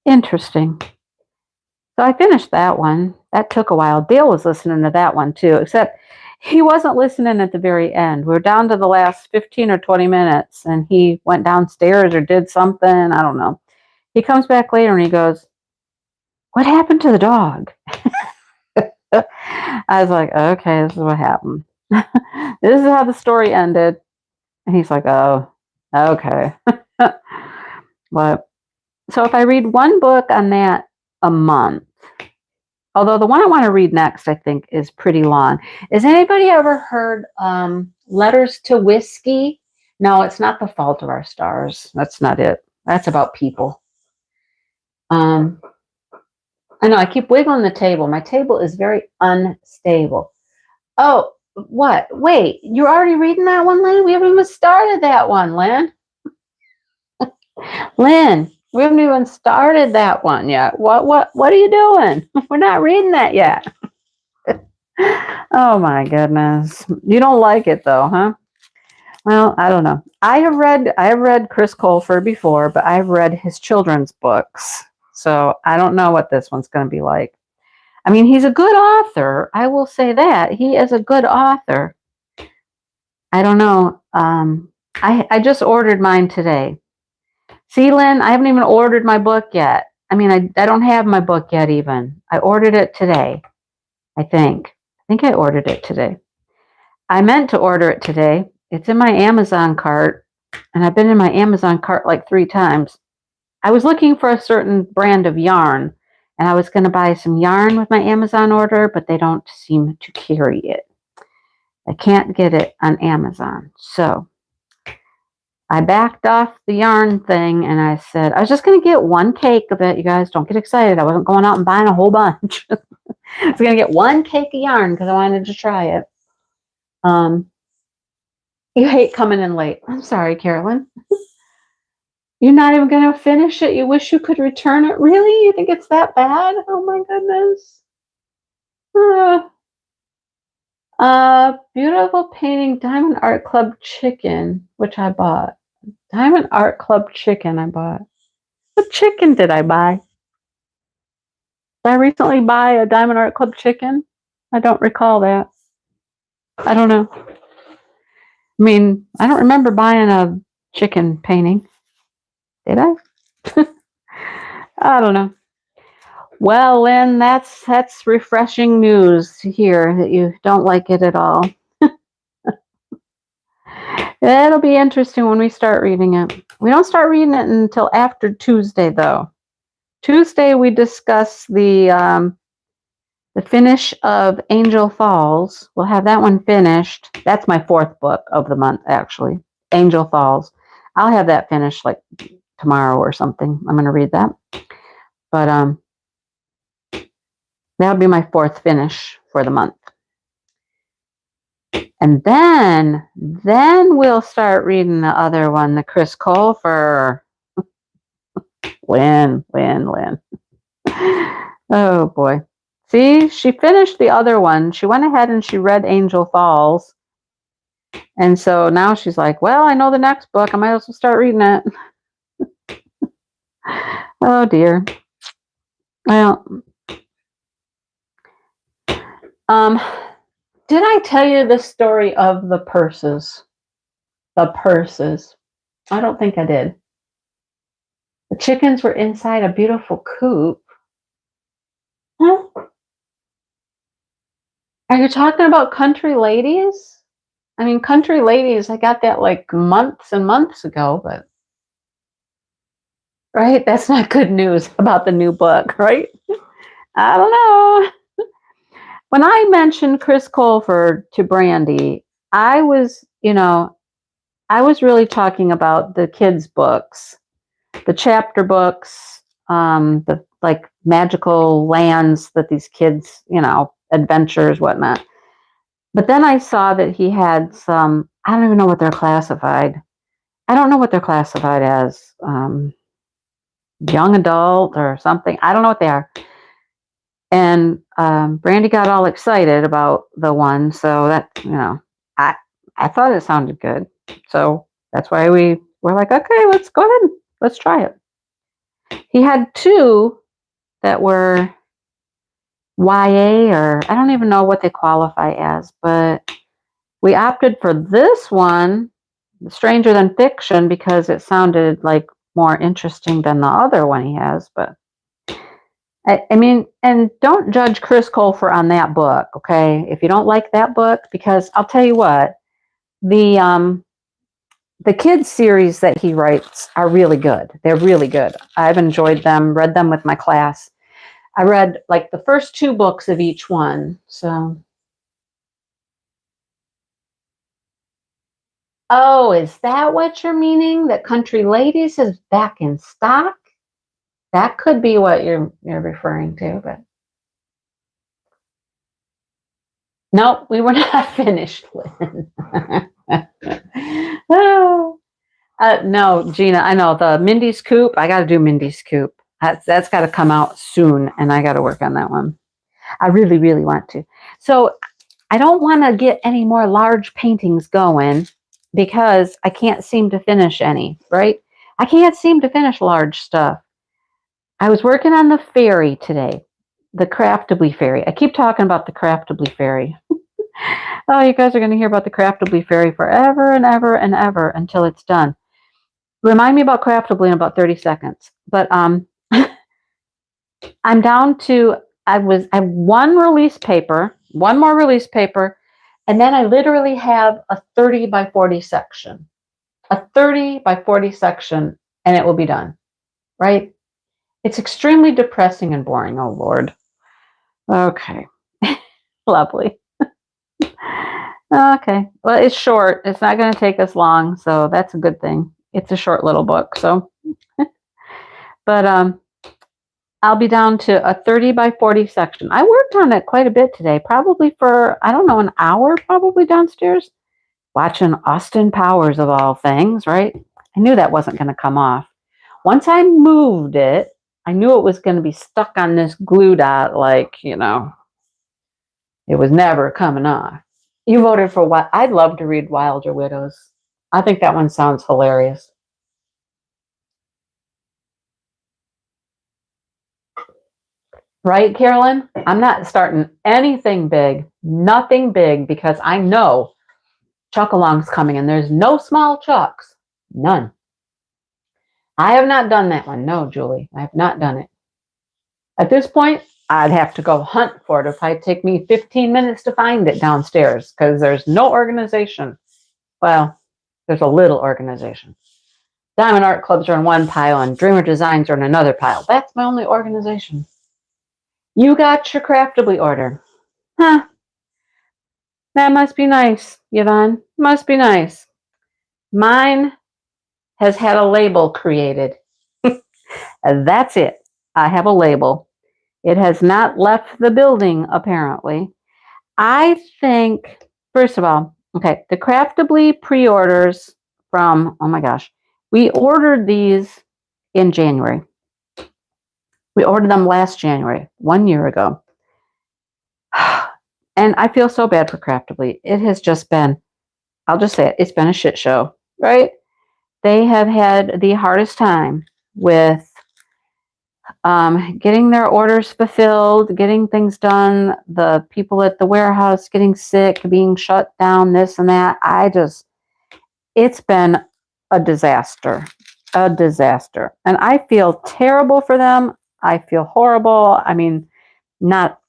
interesting. So I finished that one. That took a while. Dale was listening to that one too, except he wasn't listening at the very end. We were down to the last 15 or 20 minutes, and he went downstairs or did something. I don't know. He comes back later and he goes, "What happened to the dog?" I was like, okay, this is what happened. This is how the story ended. And he's like, oh, okay. But so if I read one book on that a month, although the one I want to read next, I think, is pretty long. Has anybody ever heard Letters to Whiskey? No, it's not The Fault of Our Stars. That's not it. That's about people. I know I keep wiggling the table. My table is very unstable. Oh, what? Wait, you're already reading that one, Lynn? We haven't even started that one, Lynn. Lynn, we haven't even started that one yet. What are you doing? We're not reading that yet. Oh my goodness. You don't like it though, huh? Well, I don't know. I have read Chris Colfer before, but I've read his children's books. So I don't know what this one's going to be like. I mean, he's a good author. I will say that. He is a good author. I don't know. I just ordered mine today. See, Lynn, I haven't even ordered my book yet. I mean, I don't have my book yet even. I ordered it today, I think. I think I ordered it today. I meant to order it today. It's in my Amazon cart, and I've been in my Amazon cart like 3 times. I was looking for a certain brand of yarn, and I was going to buy some yarn with my Amazon order, but they don't seem to carry it. I can't get it on Amazon. So I backed off the yarn thing, and I said, I was just going to get one cake of it. You guys don't get excited. I wasn't going out and buying a whole bunch. I was going to get one cake of yarn because I wanted to try it. You hate coming in late. I'm sorry, Carolyn. You're not even going to finish it? You wish you could return it? Really? You think it's that bad? Oh my goodness. Beautiful painting, Diamond Art Club chicken, which I bought. Diamond Art Club chicken I bought. What chicken did I buy? Did I recently buy a Diamond Art Club chicken? I don't recall that. I don't know. I mean, I don't remember buying a chicken painting. Did I? I don't know. Well, Lynn, that's refreshing news to hear that you don't like it at all. It'll be interesting when we start reading it. We don't start reading it until after Tuesday, though. Tuesday we discuss the finish of Angel Falls. We'll have that one finished. That's my 4th book of the month, actually. Angel Falls. I'll have that finished like tomorrow or something. I'm going to read that. But that'll be my 4th finish for the month. And then we'll start reading the other one, the Chris Colfer. Lynn. Oh boy. See, she finished the other one. She went ahead and she read Angel Falls. And so now she's like, well, I know the next book. I might as well start reading it. Oh dear. Well, did I tell you the story of the purses? The purses. I don't think I did. The chickens were inside a beautiful coop. Huh? Are you talking about Country Ladies? I mean, Country Ladies, I got that like months and months ago, but right? That's not good news about the new book, right? I don't know. When I mentioned Chris Colfer to Brandy, I was really talking about the kids' books, the chapter books, the like magical lands that these kids, adventures, whatnot. But then I saw that he had some, I don't even know what they're classified. I don't know what they're classified as. Young adult or something. I don't know what they are. And Brandy got all excited about the one. So that, I thought it sounded good. So that's why we were like, okay, let's go ahead. Let's try it. He had 2 that were YA, or I don't even know what they qualify as, but we opted for this one, Stranger Than Fiction, because it sounded like more interesting than the other one he has. But I mean, and don't judge Chris Colfer on that book, okay? If you don't like that book, because I'll tell you what, the kids series that he writes are really good. They're really good. I've enjoyed them, read them with my class. I read like the first 2 books of each one. So, oh, is that what you're meaning? That Country Ladies is back in stock? That could be what you're referring to, but nope, we were not finished, Lynn. Oh. No, Gina, I know the Mindy's Coop. I got to do Mindy's Coop. That's got to come out soon, and I got to work on that one. I really, really want to. So I don't want to get any more large paintings going because I can't seem to finish any, right? I can't seem to finish large stuff. I was working on the fairy today, the Craftably fairy. I keep talking about the Craftably fairy. Oh, you guys are going to hear about the Craftably fairy forever and ever and ever until it's done. Remind me about Craftably in about 30 seconds. But I'm down to, I have one more release paper, and then I literally have a 30 by 40 section. A 30 by 40 section, and it will be done. Right? It's extremely depressing and boring. Oh, Lord. Okay. Lovely. Okay. Well, it's short. It's not going to take us long, so that's a good thing. It's a short little book, so. But I'll be down to a 30 by 40 section. I worked on it quite a bit today, probably for, I don't know, an hour probably downstairs, watching Austin Powers of all things, right? I knew that wasn't going to come off. Once I moved it, I knew it was going to be stuck on this glue dot, like, it was never coming off. You voted for what? I'd love to read Wilder Widows. I think that one sounds hilarious. Right, Carolyn? I'm not starting anything big, nothing big, because I know Chuck-along's coming and there's no small chucks. None. I have not done that one. No, Julie, I have not done it. At this point, I'd have to go hunt for it. It'd probably take me 15 minutes to find it downstairs because there's no organization. Well, there's a little organization. Diamond Art Clubs are in one pile and Dreamer Designs are in another pile. That's my only organization. You got your Craftably order. Huh. That must be nice, Yvonne. Must be nice. Mine has had a label created. That's it. I have a label. It has not left the building, apparently. I think, first of all, okay, the Craftably pre-orders from, oh my gosh, we ordered these in January. We ordered them last January, 1 year ago. And I feel so bad for Craftably. It has just been, I'll just say it, it's been a shit show, right? They have had the hardest time with getting their orders fulfilled, getting things done, the people at the warehouse getting sick, being shut down, this and that. It's been a disaster. And I feel terrible for them. I feel horrible. I mean, not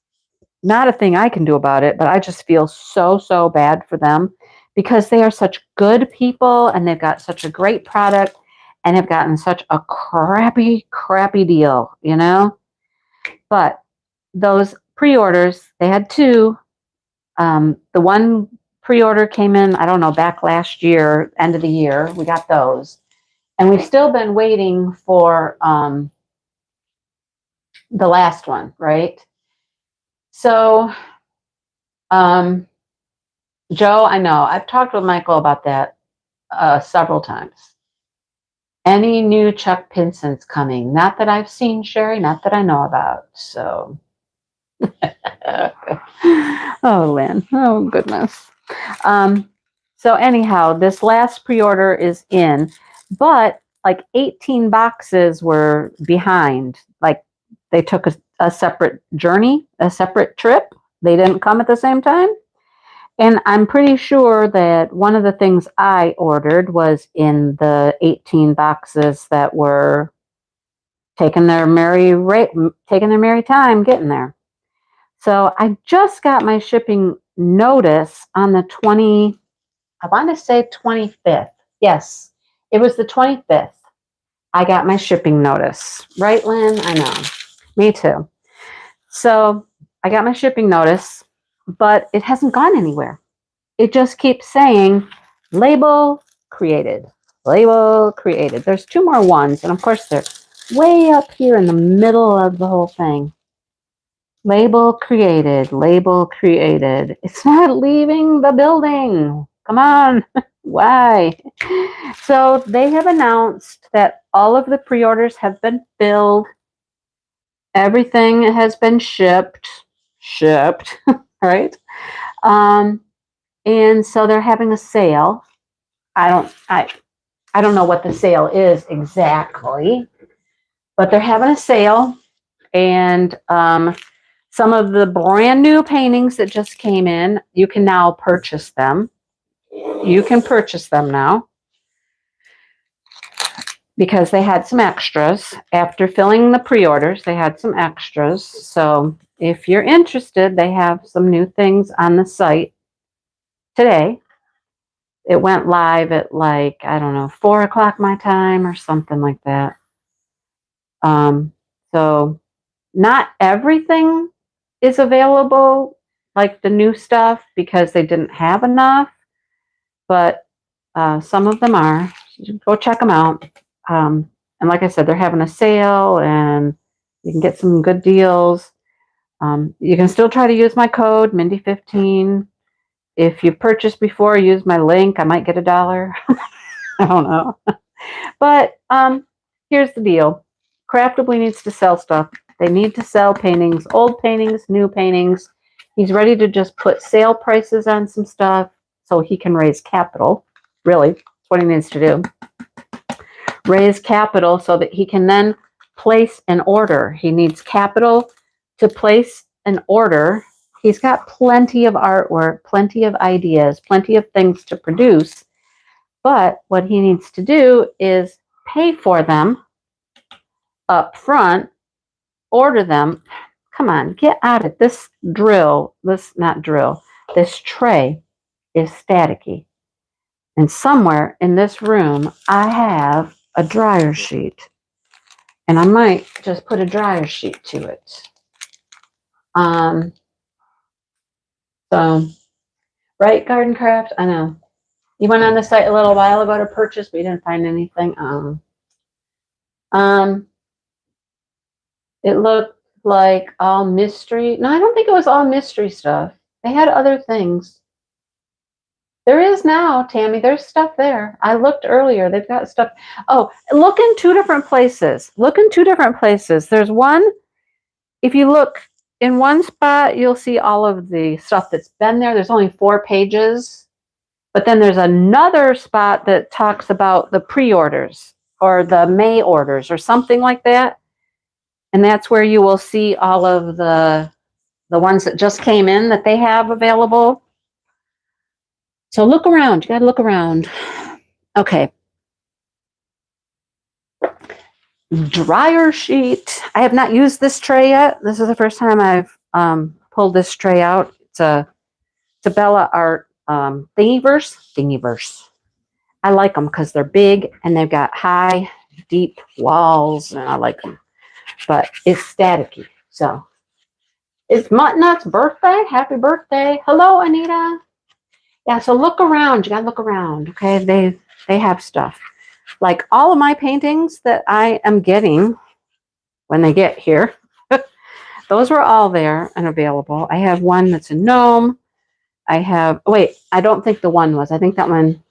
a thing I can do about it, but I just feel so bad for them because they are such good people and they've got such a great product and have gotten such a crappy deal, But those pre-orders, they had two. The one pre-order came in, I don't know, back last year, end of the year. We got those. And we've still been waiting for the last one, right? So, Joe, I know, I've talked with Michael about that several times. Any new Chuck Pinsons coming? Not that I've seen, Sherry, not that I know about. So, oh, Lynn, oh, goodness. So anyhow, this last pre-order is in, but like 18 boxes were behind. Like they took a separate journey, a separate trip. They didn't come at the same time. And I'm pretty sure that one of the things I ordered was in the 18 boxes that were taking their merry time getting there. So I just got my shipping notice on the 25th. Yes, it was the 25th. I got my shipping notice. Right, Lynn? I know. Me too. So I got my shipping notice, but it hasn't gone anywhere. It just keeps saying label created. Label created. There's two more ones, and of course they're way up here in the middle of the whole thing. Label created. Label created. It's not leaving the building. Come on. Why? So they have announced that all of the pre-orders have been filled. Everything has been shipped, right? And so they're having a sale. I don't know what the sale is exactly, but they're having a sale, and some of the brand new paintings that just came in, you can now purchase them. You can purchase them now because they had some extras. After filling the pre-orders, they had some extras. So if you're interested, they have some new things on the site today. It went live at 4 o'clock my time or something like that. So not everything is available, like the new stuff, because they didn't have enough, but some of them are. Go check them out. And like I said, they're having a sale and you can get some good deals. You can still try to use my code, Mindy15. If you purchased before, use my link. I might get $1. I don't know. But here's the deal. Craftably needs to sell stuff. They need to sell paintings, old paintings, new paintings. He's ready to just put sale prices on some stuff so he can raise capital. Really, that's what he needs to do. Raise capital so that he can then place an order. He needs capital to place an order. He's got plenty of artwork, plenty of ideas, plenty of things to produce. But what he needs to do is pay for them up front, order them. Come on, get out of it. This tray is staticky. And somewhere in this room, I have a dryer sheet. And I might just put a dryer sheet to it. So, right, Garden Craft? I know. You went on the site a little while ago to purchase, but you didn't find anything. It looked like all mystery. No, I don't think it was all mystery stuff. They had other things. There is now, Tammy. There's stuff there. I looked earlier. They've got stuff. Oh, look in two different places. Look in two different places. There's one. If you look in one spot, you'll see all of the stuff that's been there. There's only 4 pages. But then there's another spot that talks about the pre-orders or the May orders or something like that. And that's where you will see all of the ones that just came in that they have available. So look around. You got to look around. Okay. Dryer sheet. I have not used this tray yet. This is the first time I've pulled this tray out. It's a Bella Art Thingiverse. I like them because they're big and they've got high, deep walls, and I like them. But it's staticky. So it's Muttnut's birthday. Happy birthday. Hello, Anita. Yeah, so look around. You gotta look around. Okay. They have stuff. Like all of my paintings that I am getting when they get here, those were all there and available. I have one that's a gnome. I don't think the one was. I think that one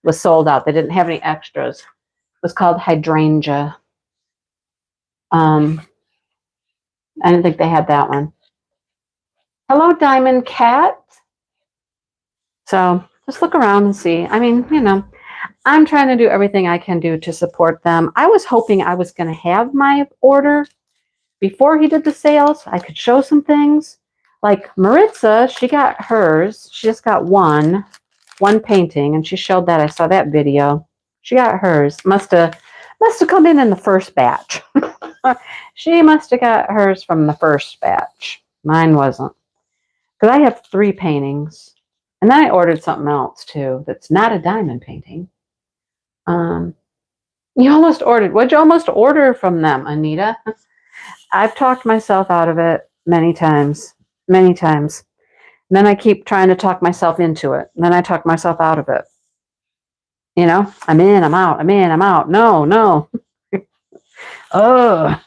was sold out. They didn't have any extras. It was called Hydrangea. I didn't think they had that one. Hello, Diamond Cat. So just look around and see. I mean, I'm trying to do everything I can do to support them. I was hoping I was going to have my order before he did the sales. I could show some things. Like Maritza, she got hers. She just got one painting, and she showed that. I saw that video. She got hers. Must have come in the first batch. She must have got hers from the first batch. Mine wasn't. Because I have 3 paintings. And then I ordered something else, too, that's not a diamond painting. You almost ordered. What'd you almost order from them, Anita? I've talked myself out of it many times. Many times. And then I keep trying to talk myself into it. And then I talk myself out of it. I'm in, I'm out, I'm in, I'm out. No. Oh,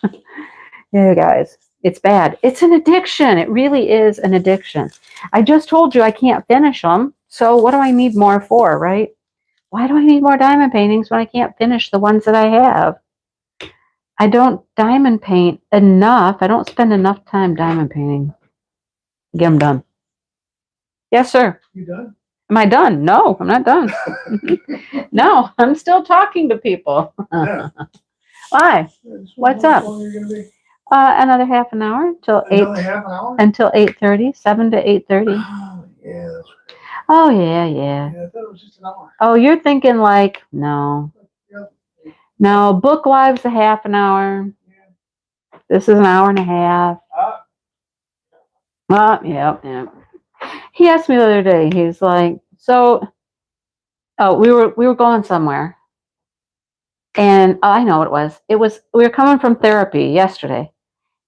yeah, guys, it's bad. It's an addiction. It really is an addiction. I just told you I can't finish them. So what do I need more for, right? Why do I need more diamond paintings when I can't finish the ones that I have? I don't diamond paint enough. I don't spend enough time diamond painting. Get them done. Yes, sir. You done? Am I done? No, I'm not done. No, I'm still talking to people. Yeah. Why? What's up? How long are you gonna be? Another half an hour till Another half an hour? until 8:30, 7 to 8:30. Oh, yeah, that's right. Oh yeah. Yeah, I thought it was just an hour. Oh, you're thinking like no. Yep. No, book live's a half an hour. Yeah. This is an hour and a half. Yeah. He asked me the other day. He's like, "So, we were going somewhere, and I know what it was. We were coming from therapy yesterday.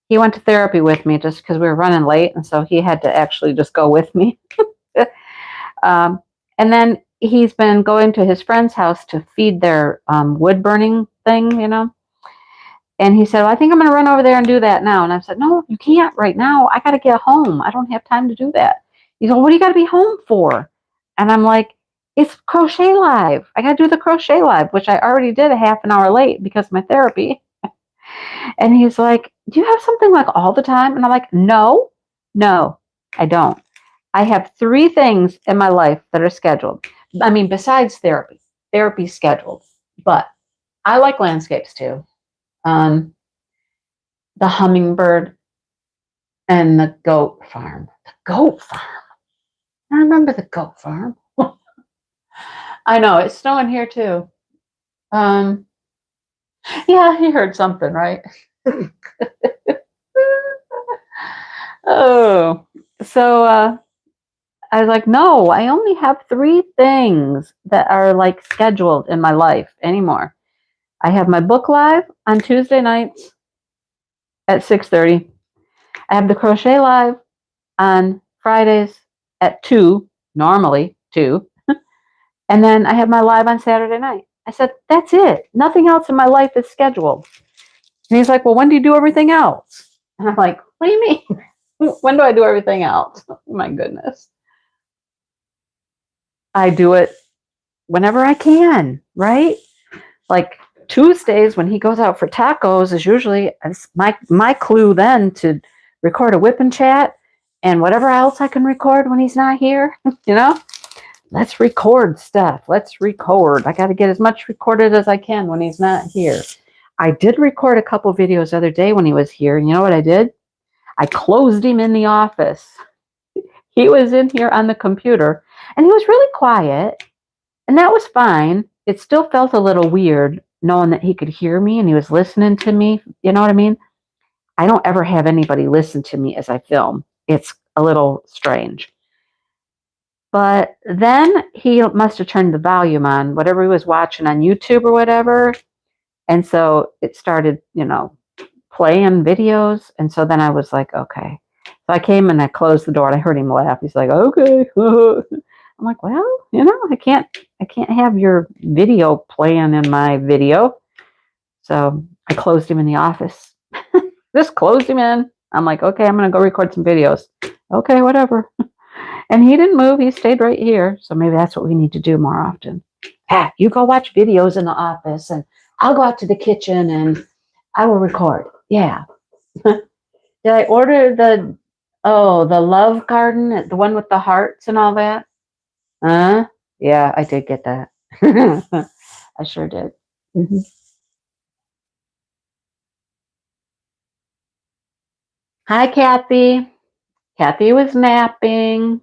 He went to therapy with me just because we were running late, and so he had to actually just go with me. And then he's been going to his friend's house to feed their wood burning thing, And he said, well, I think I'm going to run over there and do that now. And I said, no, you can't right now. I got to get home. I don't have time to do that. He said, what do you got to be home for? And I'm like, it's Crochet Live. I got to do the Crochet Live, which I already did a half an hour late because of my therapy. And he's like, do you have something like all the time? And I'm like, no, I don't. I have 3 things in my life that are scheduled. I mean, besides therapy. Therapy's scheduled. But I like landscapes too. The hummingbird and the goat farm. The goat farm. I remember the goat farm. I know, it's snowing here too. Yeah, he heard something, right? Oh, so I was like, no, I only have 3 things that are like scheduled in my life anymore. I have my book live on Tuesday nights at 6:30. I have the crochet live on Fridays at 2, normally 2. And then I have my live on Saturday night. I said, that's it. Nothing else in my life is scheduled. And he's like, well, when do you do everything else? And I'm like, what do you mean? When do I do everything else? Oh, my goodness. I do it whenever I can, right? Like Tuesdays when he goes out for tacos is usually my clue then to record a whip and chat and whatever else I can record when he's not here, you know? Let's record stuff. Let's record. I got to get as much recorded as I can when he's not here. I did record a couple videos the other day when he was here. And you know what I did? I closed him in the office. He was in here on the computer and he was really quiet. And that was fine. It still felt a little weird knowing that he could hear me and he was listening to me. You know what I mean? I don't ever have anybody listen to me as I film. It's a little strange. But then he must have turned the volume on, whatever he was watching on YouTube or whatever. And so it started, playing videos. And so then I was like, okay. So I came and I closed the door and I heard him laugh. He's like, okay. I'm like, well, I can't have your video playing in my video. So I closed him in the office. Just closed him in. I'm like, okay, I'm going to go record some videos. Okay, whatever. And he didn't move. He stayed right here. So maybe that's what we need to do more often. Pat, you go watch videos in the office and I'll go out to the kitchen and I will record. Yeah. Did I order the love garden, the one with the hearts and all that? Yeah, I did get that. I sure did. Mm-hmm. Hi, Kathy. Kathy was napping.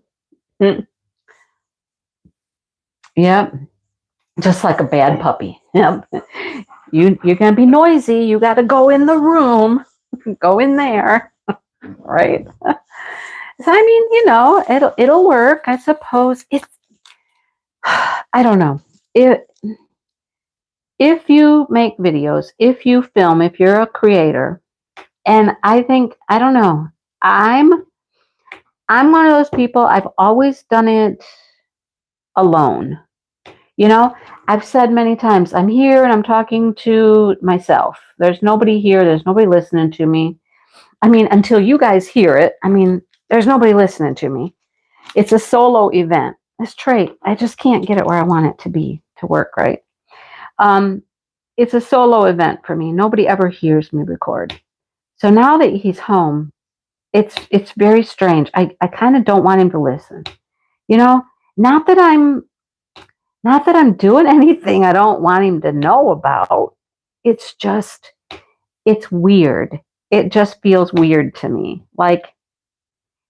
Yep. Just like a bad puppy. Yep. You're going to be noisy. You got to go in the room. Go in there. Right? So, I mean, it'll work. I suppose I don't know. If you make videos, if you film, if you're a creator, and I don't know, I'm one of those people, I've always done it alone. I've said many times, I'm here and I'm talking to myself. There's nobody here. There's nobody listening to me. I mean, until you guys hear it, there's nobody listening to me. It's a solo event. This trait, I just can't get it where I want it to be, to work right. It's a solo event for me. Nobody ever hears me record. So now that he's home, it's very strange. I kind of don't want him to listen. Not that I'm doing anything I don't want him to know about. It's weird. It just feels weird to me. Like,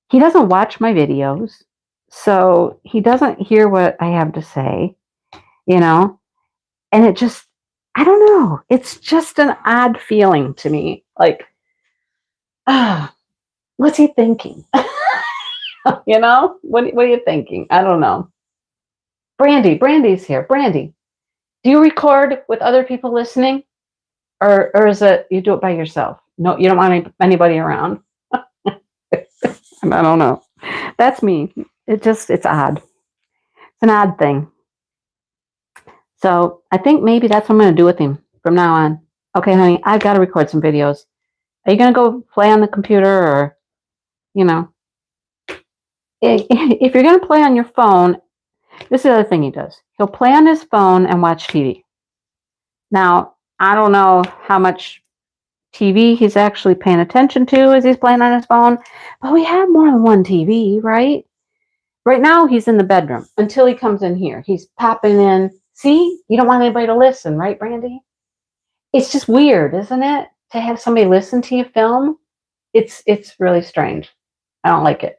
he doesn't watch my videos, so he doesn't hear what I have to say, and it just, I don't know. It's just an odd feeling to me. Like, what's he thinking? What are you thinking? I don't know. Brandy's here. Brandy, do you record with other people listening? Or is it you do it by yourself? No, you don't want anybody around. I don't know. That's me. It's odd. It's an odd thing. So I think maybe that's what I'm going to do with him from now on. Okay, honey, I've got to record some videos. Are you going to go play on the computer or, if you're going to play on your phone, This is the other thing he does. He'll play on his phone and watch TV. Now, I don't know how much TV he's actually paying attention to as he's playing on his phone, but we have more than one TV, right? Right now, he's in the bedroom until he comes in here. He's popping in. See, you don't want anybody to listen, right, Brandy? It's just weird, isn't it? To have somebody listen to you film. It's really strange. I don't like it.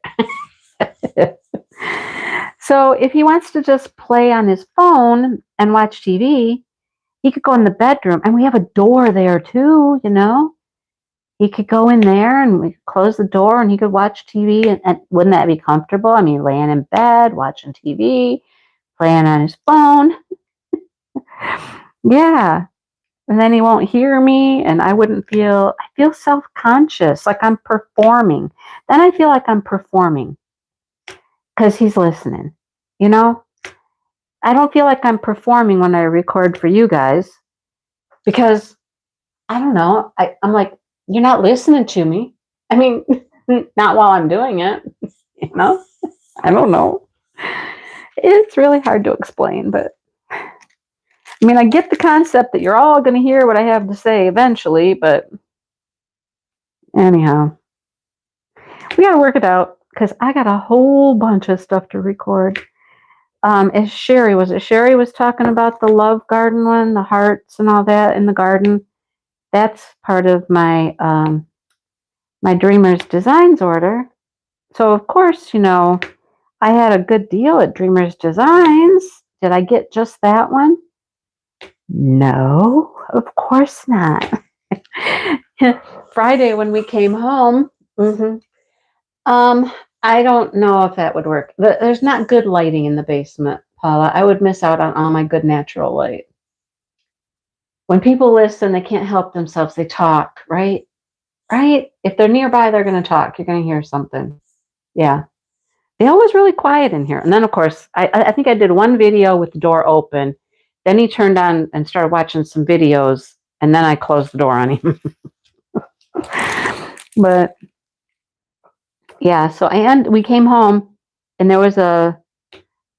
So if he wants to just play on his phone and watch TV, he could go in the bedroom, and we have a door there too, you know. He could go in there and we close the door and he could watch TV. And wouldn't that be comfortable? I mean, laying in bed, watching TV, playing on his phone. Yeah. And then he won't hear me and I feel self-conscious, like I'm performing. Then I feel like I'm performing because he's listening. You know, I don't feel like I'm performing when I record for you guys because I don't know. I'm like, you're not listening to me. I mean, not while I'm doing it, you know? I don't know. It's really hard to explain, but I mean, I get the concept that you're all going to hear what I have to say eventually, but anyhow, we got to work it out because I got a whole bunch of stuff to record. As Sherry was talking about the love garden one, the hearts and all that in the garden. That's part of my my Dreamers Designs order. So of course, you know, I had a good deal at Dreamers Designs. Did I get just that one? No, of course not. Friday when we came home, I don't know if that would work. There's not good lighting in the basement, Paula. I would miss out on all my good natural light. When people listen, they can't help themselves. They talk, right? Right? If they're nearby, they're going to talk. You're going to hear something. Yeah. They always really quiet in here. And then, of course, I think I did one video with the door open. Then he turned on and started watching some videos. And then I closed the door on him. But yeah, so we came home and there was a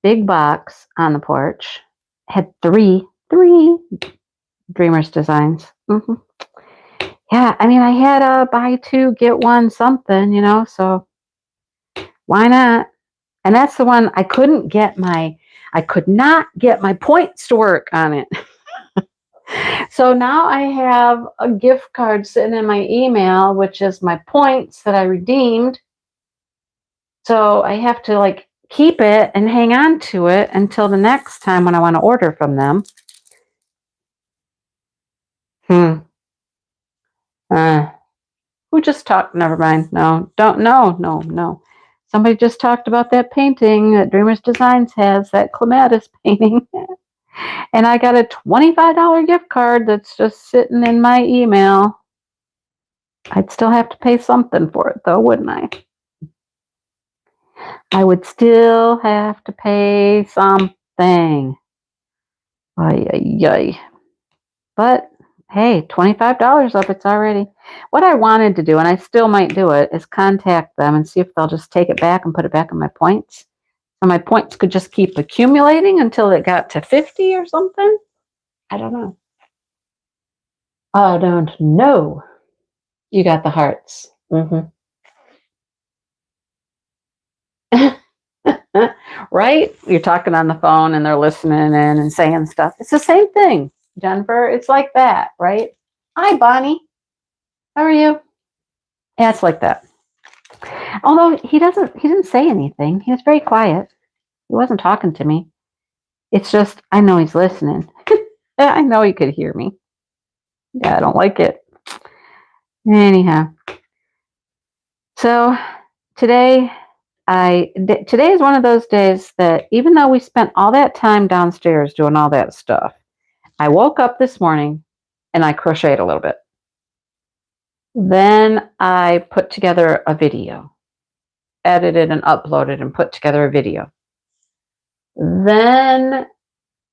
big box on the porch. It had three Dreamers Designs. Yeah, I mean, I had a buy two, get one something, you know, so why not? And that's the one I could not get my points to work on it. So now I have a gift card sitting in my email, which is my points that I redeemed. So I have to like keep it and hang on to it until the next time when I want to order from them. Who just talked? Never mind. No, don't. No. Somebody just talked about that painting that Dreamers Designs has, that clematis painting. And I got a $25 gift card that's just sitting in my email. I'd still have to pay something for it, though, wouldn't I? I would still have to pay something. Ay. But hey, $25 up, it's already. What I wanted to do, and I still might do it, is contact them and see if they'll just take it back and put it back on my points. So my points could just keep accumulating until it got to 50 or something. I don't know. I don't know. You got the hearts. Right? You're talking on the phone and they're listening in and saying stuff. It's the same thing, Jennifer. It's like that, right? Hi, Bonnie. How are you? Yeah, it's like that. Although he didn't say anything. He was very quiet. He wasn't talking to me. It's just, I know he's listening. I know he could hear me. Yeah, I don't like it. Anyhow. So today is one of those days that even though we spent all that time downstairs doing all that stuff, I woke up this morning and I crocheted a little bit. Then I put together a video, edited and uploaded and put together a video. Then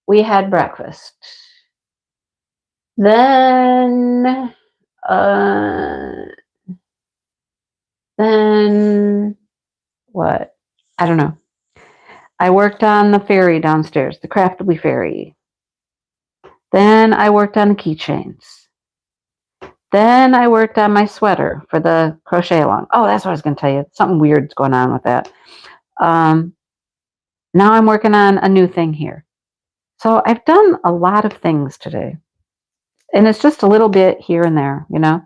we had breakfast. Then what? I don't know. I worked on the fairy downstairs, the Craftly fairy. Then I worked on the keychains. Then I worked on my sweater for the crochet along. Oh, that's what I was going to tell you. Something weird's going on with that. Now I'm working on a new thing here. So I've done a lot of things today. And it's just a little bit here and there, you know.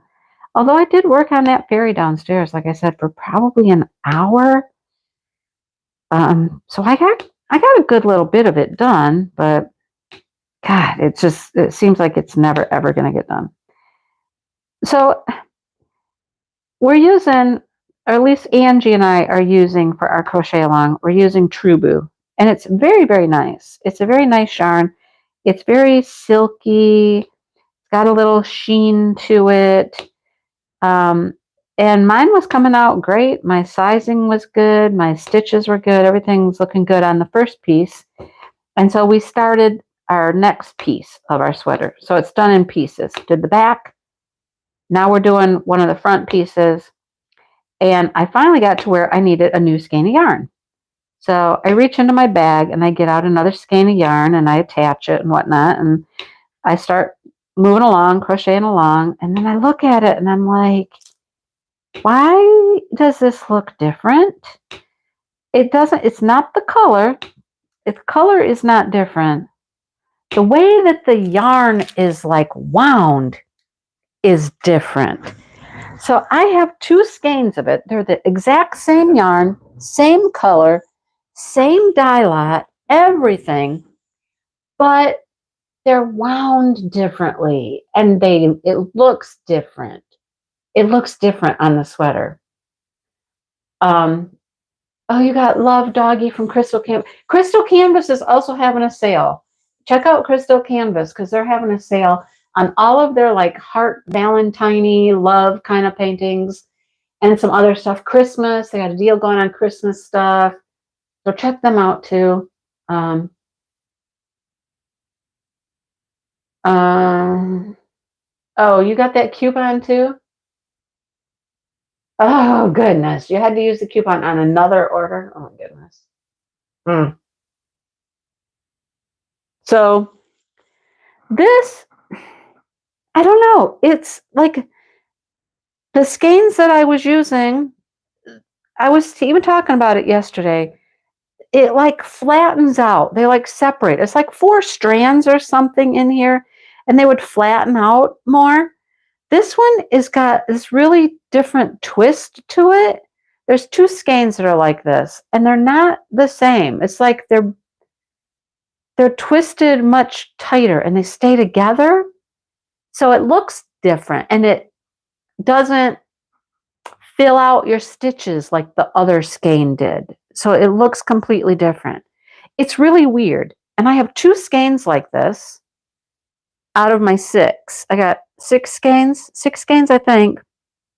Although I did work on that fairy downstairs, like I said, for probably an hour. So I got a good little bit of it done, but God, it seems like it's never ever going to get done. So we're using, or at least Angie and I are using for our crochet along, we're using Trubu. And it's very, very nice. It's a very nice yarn. It's very silky. It's got a little sheen to it. And mine was coming out great. My sizing was good. My stitches were good. Everything was looking good on the first piece. And so we started our next piece of our sweater. So it's done in pieces. Did the back. Now we're doing one of the front pieces. And I finally got to where I needed a new skein of yarn. So I reach into my bag and I get out another skein of yarn and I attach it and whatnot. And I start moving along, crocheting along. And then I look at it and I'm like, why does this look different? It doesn't, it's not the color. Its color is not different. The way that the yarn is like wound is different. So I have two skeins of it. They're the exact same yarn, same color, same dye lot, everything, but they're wound differently and it looks different. It looks different on the sweater. Oh, you got Love Doggy from Crystal Canvas. Crystal Canvas is also having a sale. Check out Crystal Canvas because they're having a sale on all of their like heart, Valentine-y, love kind of paintings and some other stuff. Christmas, they got a deal going on Christmas stuff. So check them out too. Oh, you got that coupon too? Oh, goodness. You had to use the coupon on another order? Oh, my goodness. So this, I don't know. It's like the skeins that I was using, I was even talking about it yesterday. It like flattens out. They like separate. It's like 4 strands or something in here, and they would flatten out more. This one is got this really different twist to it. There's 2 skeins that are like this, and they're not the same. It's like they're twisted much tighter, and they stay together. So it looks different, and it doesn't fill out your stitches like the other skein did. So it looks completely different. It's really weird. And I have 2 skeins like this out of my 6. I got 6 skeins, I think,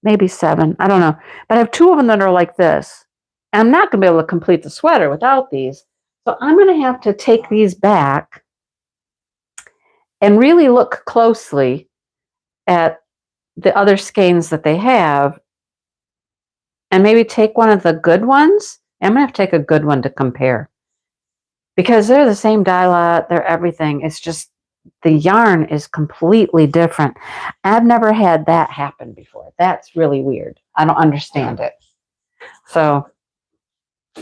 maybe 7. I don't know. But I have 2 of them that are like this. And I'm not going to be able to complete the sweater without these. So I'm going to have to take these back and really look closely at the other skeins that they have and maybe take one of the good ones. I'm going to have to take a good one to compare because they're the same dye lot. They're everything. It's just the yarn is completely different. I've never had that happen before. That's really weird. I don't understand it. So,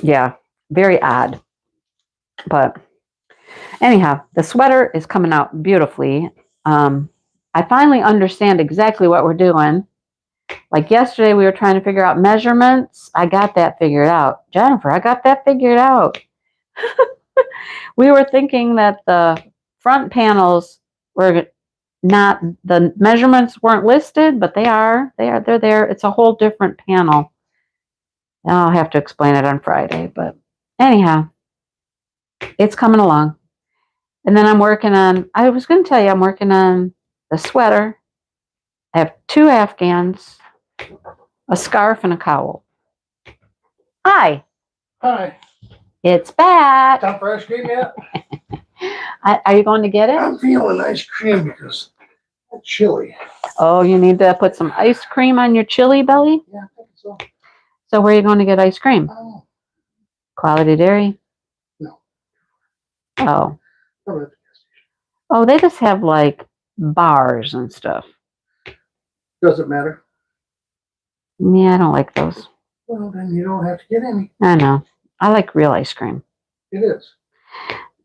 yeah, very odd. But anyhow, the sweater is coming out beautifully. I finally understand exactly what we're doing. Like yesterday, we were trying to figure out measurements. I got that figured out. Jennifer, I got that figured out. We were thinking that the front panels were not, the measurements weren't listed, but they are. They're there. It's a whole different panel. I'll have to explain it on Friday. But anyhow, it's coming along. And then I'm working on, I was going to tell you, I'm working on the sweater. I have 2 Afghans, a scarf, and a cowl. Hi. Hi. It's back. Time for ice cream yet? Are you going to get it? I'm feeling ice cream because it's chilly. Oh, you need to put some ice cream on your chili belly? Yeah, I think so. So where are you going to get ice cream? Oh. Quality Dairy? No. Oh. I'm at the gas Oh, they just have like bars and stuff. station. Doesn't matter. Yeah, I don't like those. Well, then you don't have to get any. I know. I like real ice cream. It is.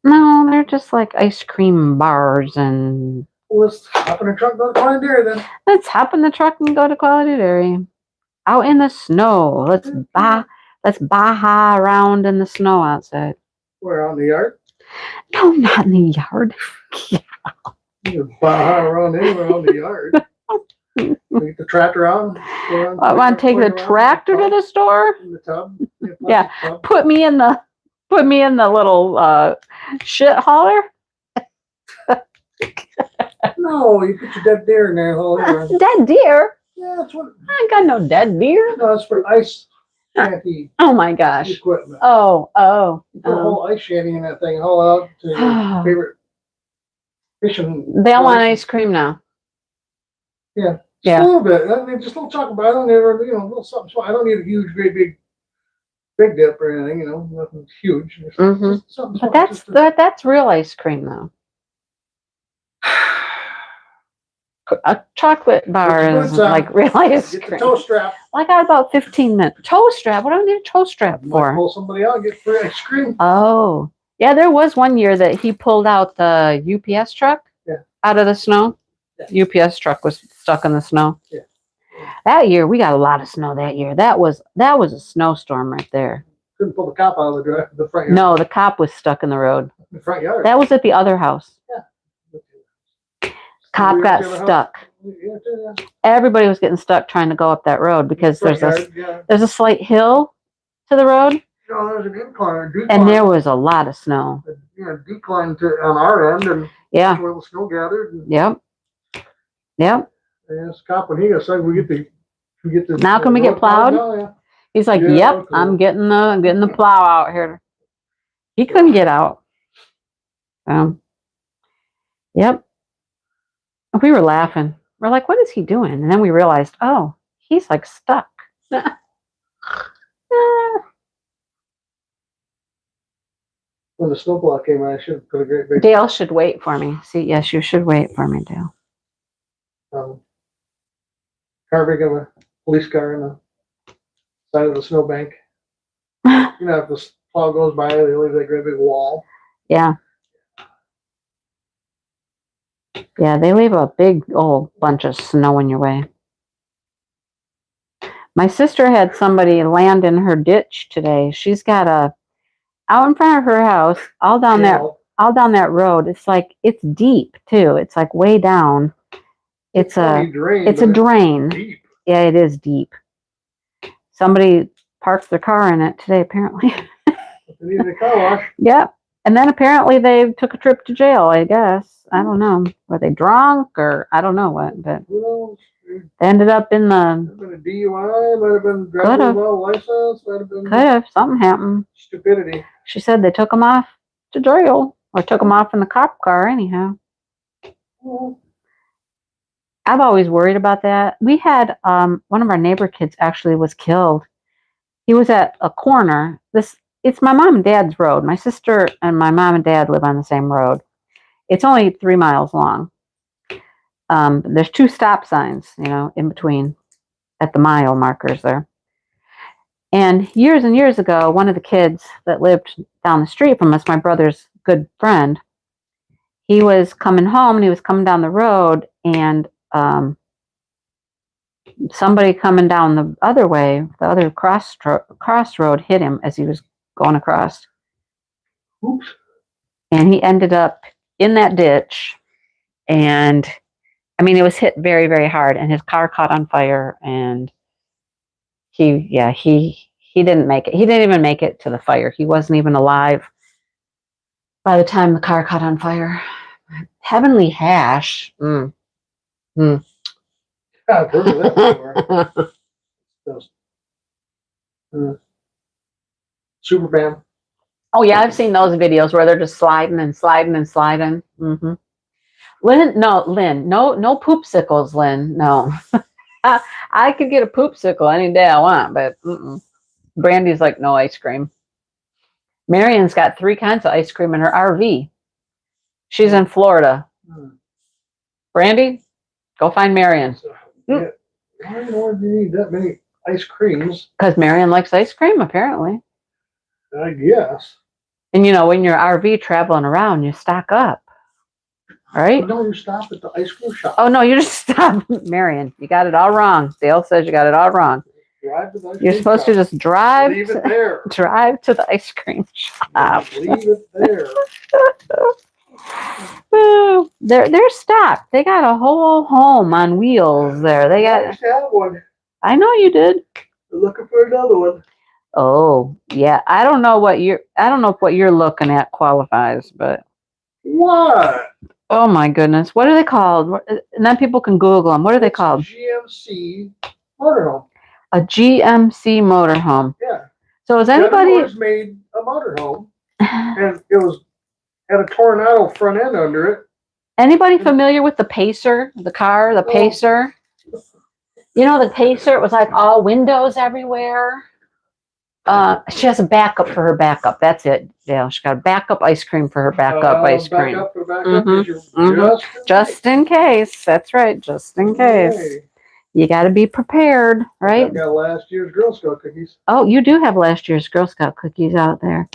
No, they're just like ice cream bars and Well, let's hop in a truck, go to Fine Dairy then. let's hop in the truck and go to Quality Dairy. Out in the snow. Let's baja around in the snow outside. We're out in the yard. No, not in the yard. You can baja around anywhere out in the yard. Take the tractor out. I want to take the tractor to the store. In the tub. Yeah. Tub. Put me in the little shit hauler. No, you put your dead deer in there. Dead deer? Yeah, that's what. I ain't got no dead deer. No, it's for ice shanty Oh my gosh. equipment. Oh. You put a whole ice shanty in that thing, haul out to your favorite fishing. They all want place. ice cream now. Yeah. Yeah. Just a little bit. I mean, just a little chocolate, but I don't ever, a little something small. I don't need a huge, great big dip or anything, nothing huge. Just something small. But that's real ice cream though. A chocolate bar is like real ice Get the cream. toe strap. I got about 15 minutes. Toe strap? What do I need a toe strap Might for? pull somebody out and get free ice cream. Oh. Yeah, there was one year that he pulled out the UPS truck out of the snow. Yeah. UPS truck was stuck in the snow. Yeah. That year, we got a lot of snow that year. That was a snowstorm right there. Couldn't pull the cop out of the front yard. No, the cop was stuck in the road. The front yard. That was at the other house. Yeah. Cop got stuck. Yeah. Everybody was getting stuck trying to go up that road because there's a slight hill to the road. No, there's an incline. And there was a lot of snow. Decline on our end, and yeah, where the snow gathered. And, yep. And this cop, when he got stuck, we get the. Now can we get plowed? Now, yeah. He's like, yeah, yep, cool. I'm getting the plow out here. He couldn't get out. Yep. We were laughing. We're like, what is he doing? And then we realized, oh, he's like stuck. When the snowplow came out, I should have put a great big. Dale should wait for me. See, yes, you should wait for me, Dale. Carving of a police car in the side of the snowbank. If the plow goes by, they leave that great big wall. Yeah. Yeah, they leave a big old bunch of snow in your way. My sister had somebody land in her ditch today. She's got out in front of her house, all down that road. It's deep too. It's like way down. It's a drain. Deep. Yeah, it is deep. Somebody parked their car in it today, apparently. They needed a car wash. Yep. And then apparently they took a trip to jail, I guess. I don't know. Were they drunk or I don't know what, but they ended up in the. Might have been a DUI, might have been driving without license, might have been. Could have. Something happened. Stupidity. She said they took him off to jail or took him off in the cop car anyhow. Well, I've always worried about that. We had one of our neighbor kids actually was killed. He was at a corner. It's my mom and dad's road. My sister and my mom and dad live on the same road. It's only 3 miles long. There's 2 stop signs, in between at the mile markers there. And years ago, one of the kids that lived down the street from us, my brother's good friend, he was coming home and he was coming down the road and somebody coming down the other way, the other crossroad hit him as he was going across. Oops. And he ended up in that ditch. And I mean, it was hit very, very hard and his car caught on fire and he didn't make it. He didn't even make it to the fire. He wasn't even alive by the time the car caught on fire. Heavenly Hash. I've heard of that before. Superman. Oh yeah, I've seen those videos where they're just sliding and sliding and sliding. Mm-hmm. Lynn, no poopsicles, Lynn, no. I could get a poopsicle any day I want, but Brandy's like, no ice cream. Marion's got 3 kinds of ice cream in her RV. She's in Florida. Brandy, go find Marion. So, yeah. Why do you need that many ice creams? Because Marion likes ice cream, apparently. I guess. And when you're RV traveling around, you stock up. Right? But don't you stop at the ice cream shop? Oh, no, you just stop. Marion, you got it all wrong. Dale says you got it all wrong. Drive to the ice You're cream supposed shop. to just drive. Leave it there. Drive to the ice cream shop. Leave it there. They're stocked. They got a whole home on wheels there. They I got. used to have one. I know you did. I'm looking for another one. Oh yeah, I don't know if what you're looking at qualifies, but What? oh my goodness, what are they called? And then people can Google them. What are they called? GMC motorhome. A GMC motorhome. Yeah. So is anybody General made a motorhome, and it had a Tornado front end under it. Anybody familiar with the Pacer? The car, the Pacer. The Pacer. It was like all windows everywhere. She has a backup for her backup. That's it. Yeah, she got a backup ice cream for her backup ice cream. Backup for backup. Just in case. That's right. Just in case. You got to be prepared, right? I've got last year's Girl Scout cookies. Oh, you do have last year's Girl Scout cookies out there.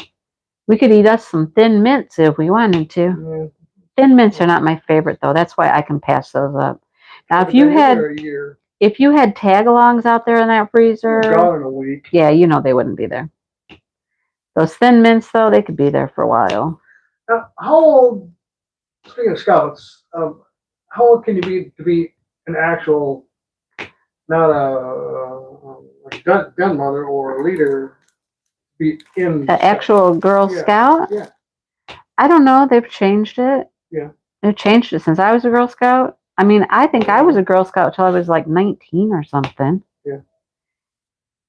We could eat us some Thin Mints if we wanted to. Yeah. Thin Mints are not my favorite, though. That's why I can pass those up. Now, if you had tag-alongs out there in that freezer, gone in a week. Yeah, they wouldn't be there. Those Thin Mints, though, they could be there for a while. Now, how old? Speaking of Scouts, how old can you be to be an actual, not a gun mother or a leader? Be in An actual Girl Scout? Yeah. I don't know. They've changed it. Yeah. They've changed it since I was a Girl Scout. I mean, I think I was a Girl Scout till I was like 19 or something. Yeah.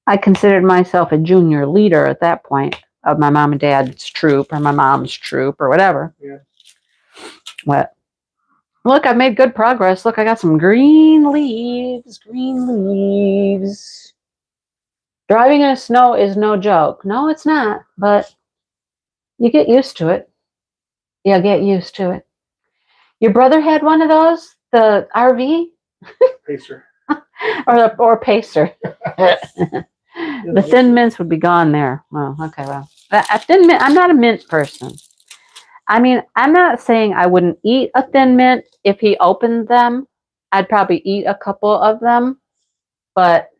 I considered myself a junior leader at that point of my mom and dad's troop or my mom's troop or whatever. Yeah. What? Look, I've made good progress. Look, I got some green leaves. Green leaves. Driving in the snow is no joke. No, it's not. But you get used to it. Yeah, get used to it. Your brother had one of those? The RV? Pacer. or Pacer. The Thin Mints would be gone there. Oh, okay, well. I'm not a mint person. I mean, I'm not saying I wouldn't eat a Thin Mint if he opened them. I'd probably eat a couple of them. But,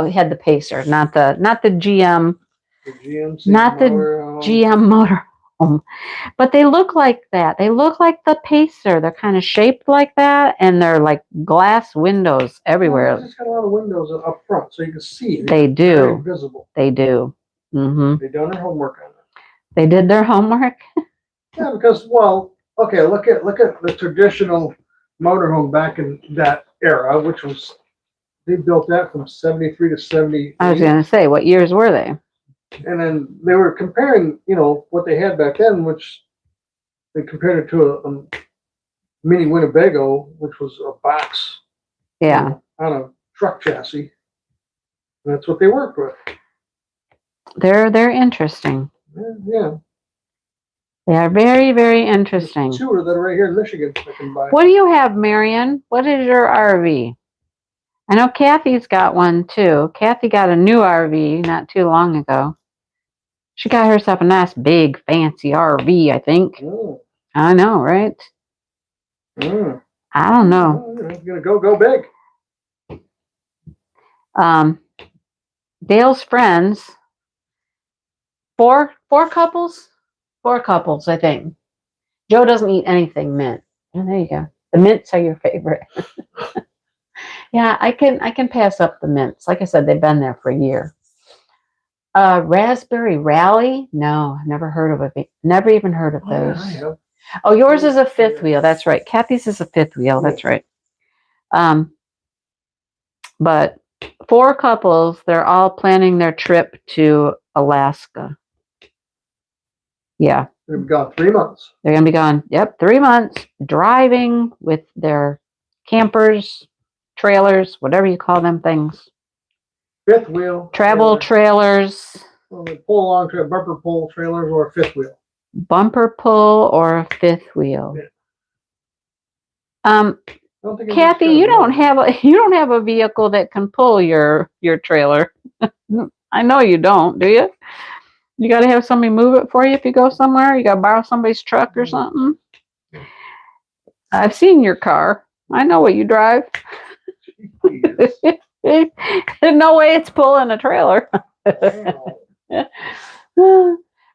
he had the Pacer, not the GM. The GMC not the GM motor. But they look like that. They look like the Pacer. They're kind of shaped like that, and they're like glass windows everywhere. They just got a lot of windows up front, so you can see. They do. Very visible. They do. Mm-hmm. They done their homework on it. They did their homework. Yeah, because look at the traditional motorhome back in that era, which was they built that from 73 to 78. I was going to say, what years were they? And then they were comparing, what they had back then, which they compared it to a mini Winnebago, which was a box. Yeah. On a truck chassis. And that's what they worked with. They're interesting. Yeah. They are very, very interesting. There's 2 that are right here in Michigan I can buy. What do you have, Marion? What is your RV? I know Kathy's got one too. Kathy got a new RV not too long ago. She got herself a nice big fancy RV, I think. Mm. I know, right? Mm. I don't know. It's gonna go big. Dale's friends. Four couples? 4 couples, I think. Joe doesn't eat anything mint. Oh, there you go. The mints are your favorite. Yeah, I can pass up the mints. Like I said, they've been there for a year. Raspberry Rally? No, I've never heard of it. Never even heard of those. Yeah, Oh, yours is a 5th wheel. That's right. Kathy's is a 5th wheel. That's right. But 4 couples, they're all planning their trip to Alaska. Yeah. They've been gone 3 months. They're going to be gone, 3 months, driving with their campers, trailers, whatever you call them things. 5th wheel. Travel trailers. Well, the pull along bumper pull trailers or a fifth wheel. Bumper pull or a fifth wheel. Yeah. Kathy, you don't have a vehicle that can pull your trailer. I know you don't, do you? You got to have somebody move it for you if you go somewhere. You got to borrow somebody's truck or something. I've seen your car. I know what you drive. There's no way it's pulling a trailer.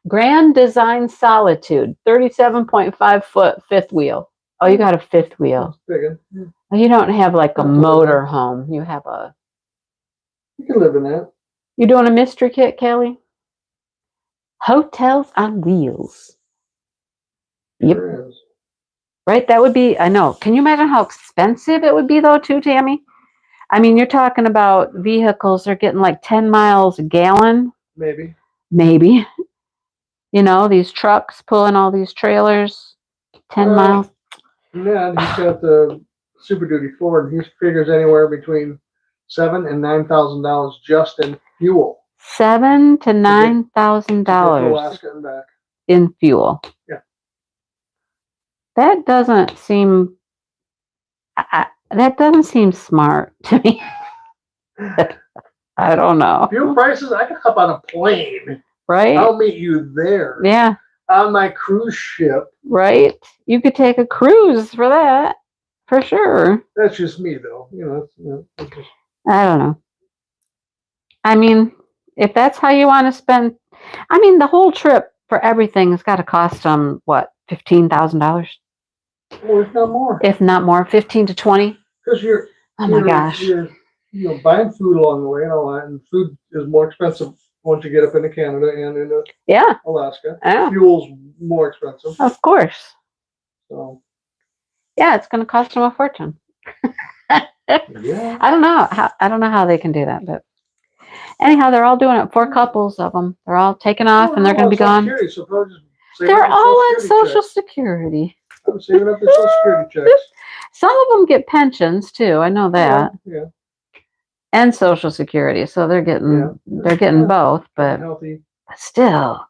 Grand Design Solitude, 37.5 foot fifth wheel. Oh, you got a fifth wheel. Big. You don't have like a motor home. You have a. You can live in that. You doing a mystery kit, Kelly? Hotels on Wheels. Yep. Sure is. Right? That would be, I know. Can you imagine how expensive it would be though, too, Tammy? I mean, you're talking about vehicles are getting like 10 miles a gallon. Maybe. You know, these trucks pulling all these trailers, 10 miles. Yeah, he's got the Super Duty Ford. He figures anywhere between $7,000 and $9,000 just in fuel. $7,000 to $9,000 Alaska and back. in fuel. Yeah. That doesn't seem. That doesn't seem smart to me. I don't know. Fuel prices. I could hop on a plane. Right. I'll meet you there. Yeah. On my cruise ship. Right. You could take a cruise for that, for sure. That's just me, though. You know. I don't know. I mean, if that's how you want to spend, I mean, the whole trip for everything has got to cost them what, $15,000? Or if not more. If not more, 15 to 20. Because oh my gosh, you're buying food along the way and all that, and food is more expensive once you get up into Canada and into Alaska. Yeah. Fuel's more expensive. Of course. So. Yeah, it's going to cost them a fortune. Yeah. I don't know how they can do that, but anyhow, they're all doing it. 4 couples of them. They're all taking off, and they're going to be gone. They're all on Social Security. I'm saving up their Social Security checks. Some of them get pensions too. I know that. Yeah. And Social Security, so they're getting both. But healthy. Still,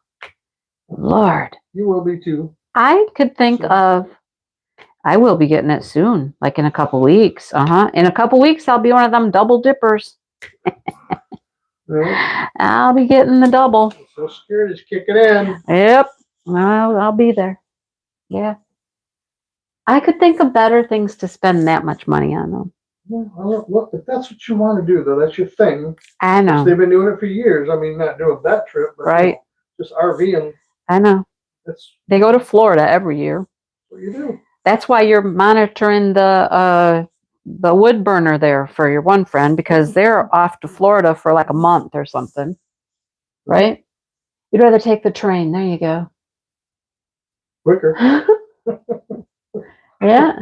Lord, you will be too. I could think of. I will be getting it soon, like in a couple weeks. In a couple weeks, I'll be one of them double dippers. Right. I'll be getting the double. Social Security's kicking in. Yep. I'll be there. Yeah. I could think of better things to spend that much money on, though. Well, look, if that's what you want to do, though, that's your thing. I know. They've been doing it for years. I mean, not doing that trip, but right. Just RVing. I know. They go to Florida every year. What you do. That's why you're monitoring the wood burner there for your one friend, because they're off to Florida for like a month or something. Right? You'd rather take the train. There you go. Quicker. Yeah.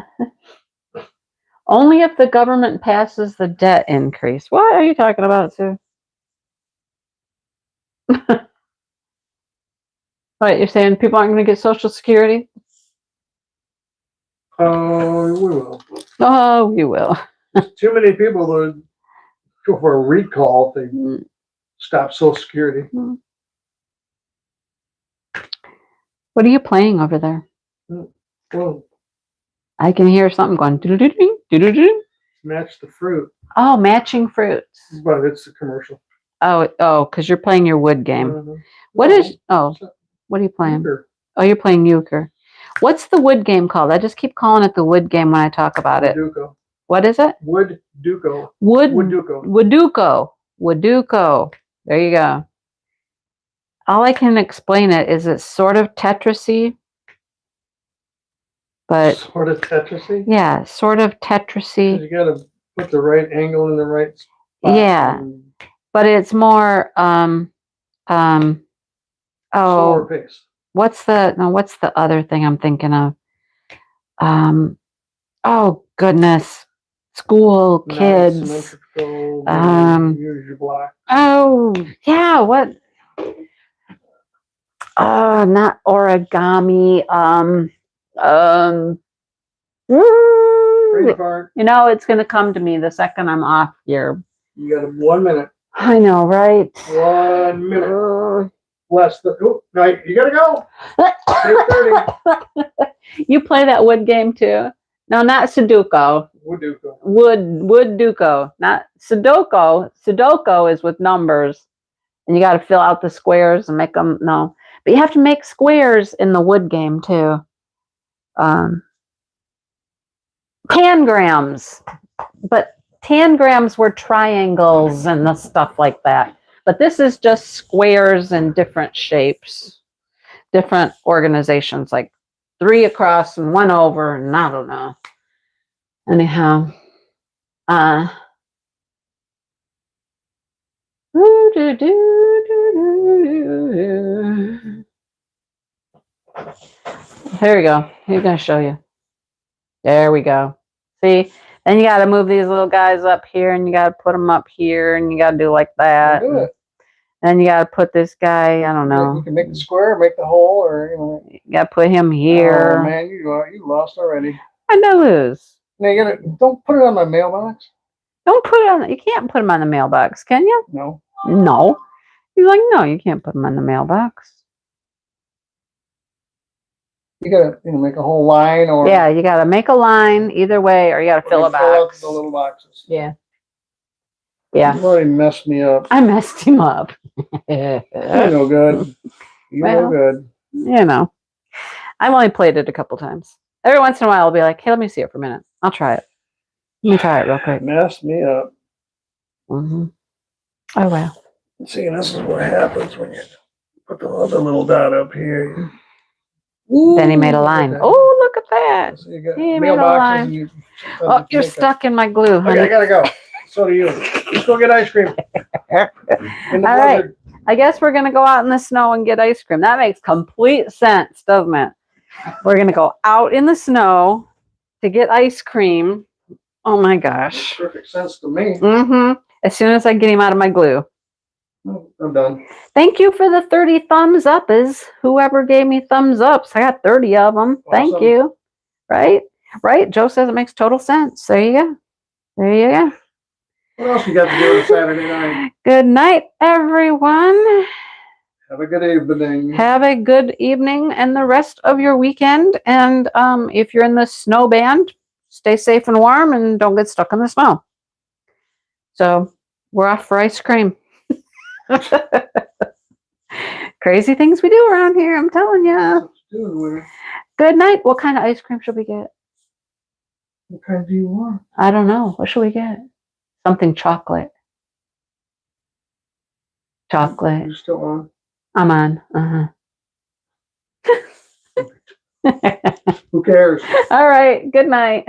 Only if the government passes the debt increase. What are you talking about, Sue? What, you're saying people aren't going to get Social Security? Oh, we will. Oh, we will. Too many people would go for a recall if they stop Social Security. What are you playing over there? Well, I can hear something going. Doo-doo-doo, doo-doo-doo. Match the fruit. Oh, matching fruits. But it's a commercial. Oh, because you're playing your wood game. Mm-hmm. What are you playing? Euchre. Oh, you're playing euchre. What's the wood game called? I just keep calling it the wood game when I talk about it. Wooduco. What is it? Wooduco. Wooduco. Wooduco. There you go. All I can explain it is it's sort of Tetris-y. But sort of Tetris-y? Yeah, sort of Tetris-y. You got to put the right angle in the right spot. Yeah. But it's more slower pace. What's the other thing I'm thinking of? Oh goodness. School kids. Use your block. Oh yeah, what? Not origami. Brain fart. You know, it's gonna come to me the second I'm off here. You got 1 minute. I know, right? 1 minute. Less than. Oh, no, you gotta go. 8:30. You play that wood game too? No, not Sudoku. Wooduko. Wood Duco, not Sudoku. Sudoku is with numbers, and you got to fill out the squares and make them. No, but you have to make squares in the wood game too. Tangrams, but tangrams were triangles and the stuff like that. But this is just squares in different shapes, different organizations, like 3 across and 1 over, and I don't know. Anyhow, here we go. He's gonna show you. There we go. See, then you got to move these little guys up here, and you got to put them up here, and you got to do like that. Do it. Then you got to put this guy. I don't know. You can make the square, make the hole, or You got to put him here. Oh man, you lost already. I know lose. Now you gotta don't put it on my mailbox. Don't put it on. You can't put him on the mailbox, can you? No. No. He's like, no, you can't put him on the mailbox. You gotta make a whole line, or Yeah, you got to make a line either way, or you got to fill a fill out box. the little boxes. Yeah. Yeah. You already messed me up. I messed him up. You're no good. You're no good. You know, I've only played it a couple times. Every once in a while, I'll be like, hey, let me see it for a minute. I'll try it. Let me try it real quick. Messed me up. Mm-hmm. Oh, well. See, this is what happens when you put the other little dot up here. Then he made a line. Oh, look at that. So you got He made a mailboxes line. and Oh, you're stuck in my glue, honey. Okay, I gotta go. So do you. Let's go get ice cream. All right. I guess we're going to go out in the snow and get ice cream. That makes complete sense, doesn't it? We're going to go out in the snow to get ice cream. Oh, my gosh. Perfect sense to me. Mm-hmm. As soon as I get him out of my glue. I'm done. Thank you for the 30 thumbs uppers. Whoever gave me thumbs ups. I got 30 of them. Thank Awesome. you. Right? Right? Joe says it makes total sense. There you go. There you go. What else you got to do on Saturday night? Good night, everyone. Have a good evening. Have a good evening and the rest of your weekend. And if you're in the snow band, stay safe and warm and don't get stuck in the snow. So we're off for ice cream. Crazy things we do around here, I'm telling you. Good night. What kind of ice cream should we get? What kind do you want? I don't know. What should we get? Something chocolate. Chocolate. You're still on? I'm on. Uh-huh. Who cares? All right. Good night.